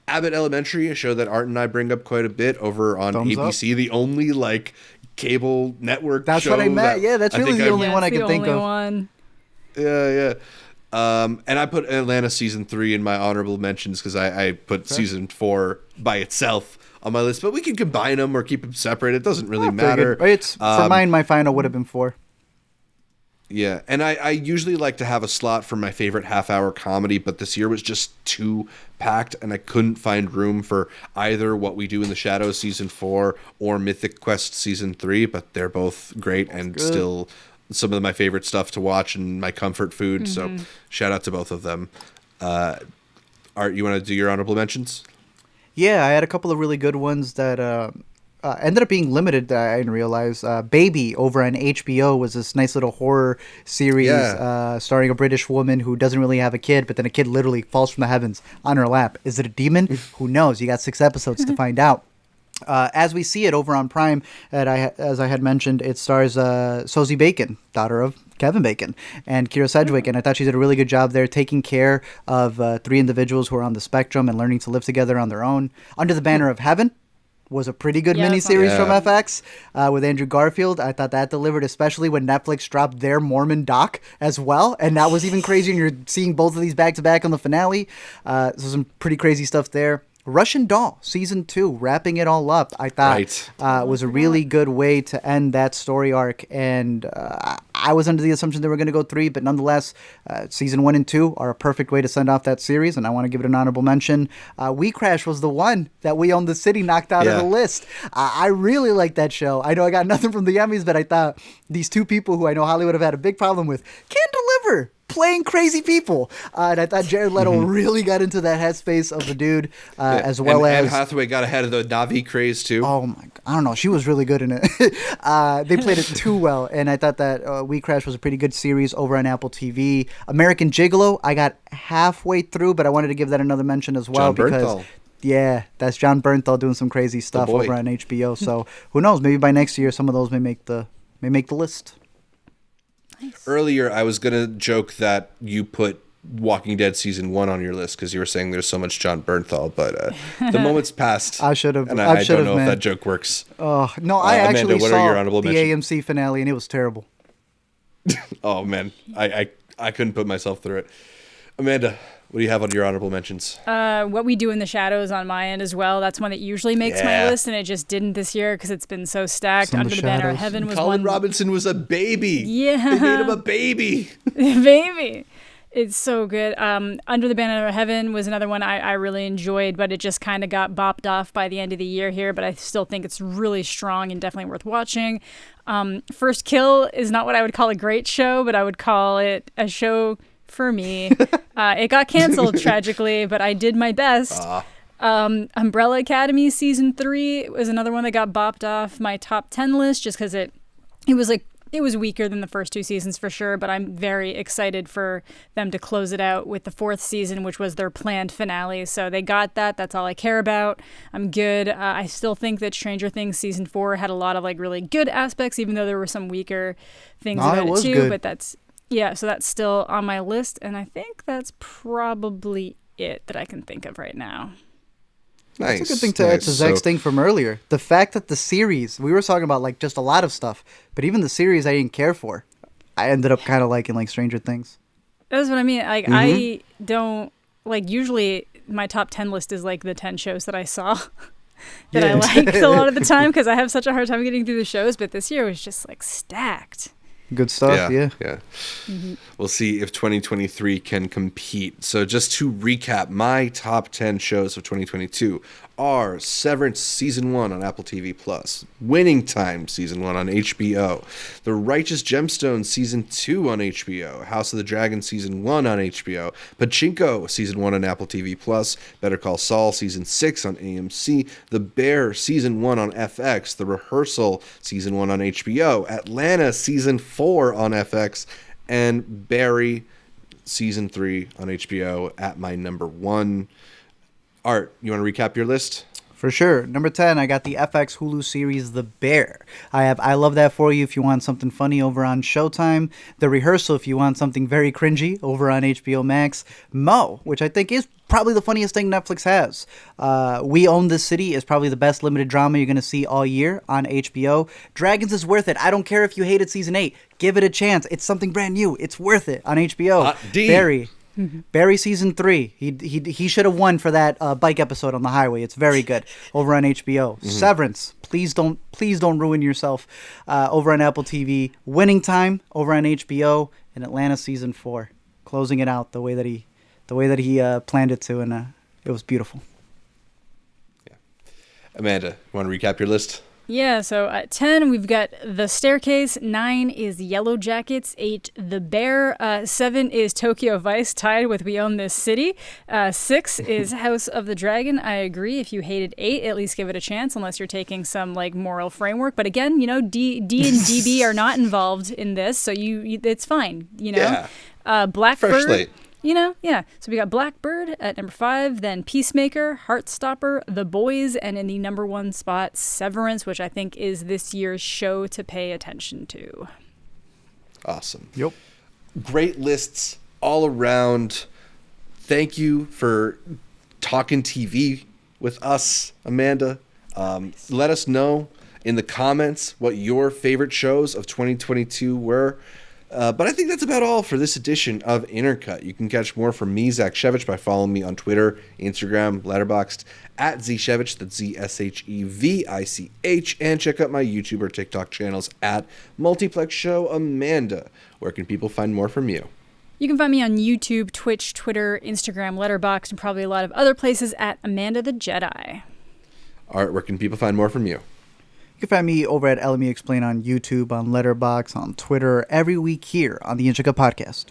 Abbott Elementary, a show that Art and I bring up quite a bit over on ABC, the only like cable network That's show. That's what I meant. Yeah, that's really the only one I can think of. One. Yeah. And I put Atlanta season 3 in my honorable mentions because I put season 4 by itself on my list, but we can combine them or keep them separate. It doesn't really matter. It's for mine. My final would have been 4. Yeah, and I usually like to have a slot for my favorite half-hour comedy, but this year was just too packed, and I couldn't find room for either What We Do in the Shadows season 4 or Mythic Quest season 3. But they're both great and still some of my favorite stuff to watch and my comfort food. So shout out to both of them. Art, you want to do your honorable mentions? Yeah, I had a couple of really good ones that ended up being limited that I didn't realize. Baby over on HBO was this nice little horror series starring a British woman who doesn't really have a kid, but then a kid literally falls from the heavens on her lap. Is it a demon? Who knows? You got 6 episodes to find out. As we see it over on Prime, as I had mentioned, it stars Sosie Bacon, daughter of Kevin Bacon, and Kira Sedgwick, and I thought she did a really good job there taking care of 3 individuals who are on the spectrum and learning to live together on their own. Under the Banner of Heaven was a pretty good miniseries from FX with Andrew Garfield. I thought that delivered, especially when Netflix dropped their Mormon doc as well, and that was even crazy, and you're seeing both of these back-to-back on the finale. So some pretty crazy stuff there. Russian Doll season 2, wrapping it all up, I thought was a really good way to end that story arc, and I was under the assumption they were going to go 3, but nonetheless, season 1 and 2 are a perfect way to send off that series, and I want to give it an honorable mention. We Crash was the one that We Own the City knocked out of the list. I really like that show. I know I got nothing from the Emmys, but I thought these 2 people who I know Hollywood have had a big problem with can deliver. Playing crazy people, and I thought Jared Leto really got into that headspace of the dude, as well as Anne Hathaway got ahead of the Na'vi craze too. Oh my! I don't know. She was really good in it. They played it too well, and I thought that We Crash was a pretty good series over on Apple TV. American Gigolo, I got halfway through, but I wanted to give that another mention as well because that's John Bernthal doing some crazy stuff over on HBO. So who knows? Maybe by next year, some of those may make the list. Nice. Earlier, I was going to joke that you put Walking Dead season 1 on your list because you were saying there's so much John Bernthal, but the moment's passed. I should have. And I don't know if that joke works. Oh, no, I actually Amanda, saw the AMC finale, and it was terrible. Oh, man. I couldn't put myself through it. Amanda, what do you have on your honorable mentions? What We Do in the Shadows on my end as well. That's one that usually makes my list, and it just didn't this year because it's been so stacked. Under the Banner of Heaven was Colin one. Robinson was a baby. Yeah. They made him a baby. Baby. It's so good. Under the Banner of Heaven was another one I really enjoyed, but it just kind of got bopped off by the end of the year here, but I still think it's really strong and definitely worth watching. First Kill is not what I would call a great show, but I would call it a show for me. It got canceled tragically, but I did my best. Umbrella Academy season 3 was another one that got bopped off my top 10 list just because it was weaker than the first 2 seasons for sure, but I'm very excited for them to close it out with the 4th season, which was their planned finale. So they got that. That's all I care about. I'm good. I still think that Stranger Things season 4 had a lot of like really good aspects, even though there were some weaker things about it too. Good. But so that's still on my list, and I think that's probably it that I can think of right now. Nice. That's a good thing to add to Zach's thing from earlier. The fact that the series, we were talking about like just a lot of stuff, but even the series I didn't care for, I ended up kind of liking like Stranger Things. That's what I mean. Like I don't like usually my top 10 list is like the 10 shows that I saw that I liked a lot of the time because I have such a hard time getting through the shows, but this year was just like stacked. Good stuff, yeah. We'll see if 2023 can compete. So just to recap, my top 10 shows of 2022 are Severance Season 1 on Apple TV+, Winning Time Season 1 on HBO, The Righteous Gemstones Season 2 on HBO, House of the Dragon Season 1 on HBO, Pachinko Season 1 on Apple TV+, Better Call Saul Season 6 on AMC, The Bear Season 1 on FX, The Rehearsal Season 1 on HBO, Atlanta Season 4 on FX, and Barry Season 3 on HBO at my number 1. Art, you want to recap your list? For sure. Number 10, I got the FX Hulu series The Bear. I Love That For You if you want something funny over on Showtime. The Rehearsal if you want something very cringy over on HBO Max. Mo, which I think is probably the funniest thing Netflix has. We Own This City is probably the best limited drama you're going to see all year on HBO. Dragons is worth it. I don't care if you hated season 8. Give it a chance. It's something brand new. It's worth it on HBO. Barry. Barry Season 3. He should have won for that bike episode on the highway. It's very good over on HBO. Severance. Please don't ruin yourself over on Apple TV. Winning Time over on HBO, and Atlanta Season 4. Closing it out the way that he planned it to, and it was beautiful. Yeah. Amanda, you want to recap your list? Yeah, so at 10, we've got The Staircase. 9 is Yellowjackets. 8, The Bear. 7 is Tokyo Vice, tied with We Own This City. 6 is House of the Dragon. I agree. If you hated 8, at least give it a chance, unless you're taking some like moral framework. But again, D and DB are not involved in this, so it's fine. Yeah. Blackbird. Fresh slate. So we got Blackbird at number 5, then Peacemaker, Heartstopper, The Boys, and in the number 1 spot, Severance, which I think is this year's show to pay attention to. Awesome. Yep. Great lists all around. Thank you for talking TV with us, Amanda. Let us know in the comments what your favorite shows of 2022 were. But I think that's about all for this edition of Intercut. You can catch more from me, Zach Shevich, by following me on Twitter, Instagram, Letterboxd, at ZShevich, that's ZSHEVICH, and check out my YouTube or TikTok channels at Multiplex Show Amanda. Where can people find more from you? You can find me on YouTube, Twitch, Twitter, Instagram, Letterboxd, and probably a lot of other places at Amanda the Jedi. Art, where can people find more from you? You can find me over at LME Explain on YouTube, on Letterboxd, on Twitter, every week here on the Intercut Podcast.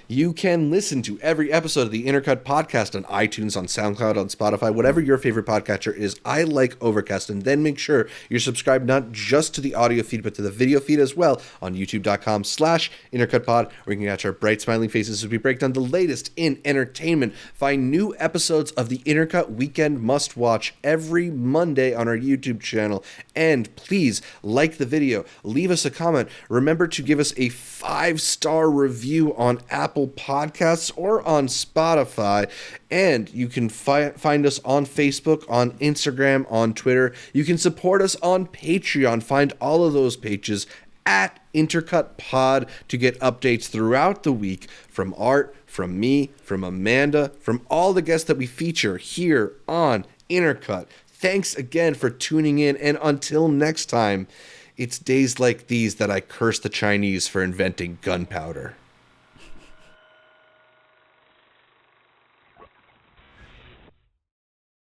You can listen to every episode of the Intercut Podcast on iTunes, on SoundCloud, on Spotify, whatever your favorite podcatcher is. I like Overcast, and then make sure you're subscribed not just to the audio feed, but to the video feed as well on youtube.com/IntercutPod, where you can catch our bright smiling faces as we break down the latest in entertainment. Find new episodes of the Intercut Weekend Must Watch every Monday on our YouTube channel. And please like the video, leave us a comment. Remember to give us a 5-star review on Apple Podcasts or on Spotify. And you can find us on Facebook, on Instagram, on Twitter. You can support us on Patreon. Find all of those pages at Intercut Pod to get updates throughout the week from Art, from me, from Amanda, from all the guests that we feature here on Intercut. Thanks again for tuning in, and until next time, it's days like these that I curse the Chinese for inventing gunpowder.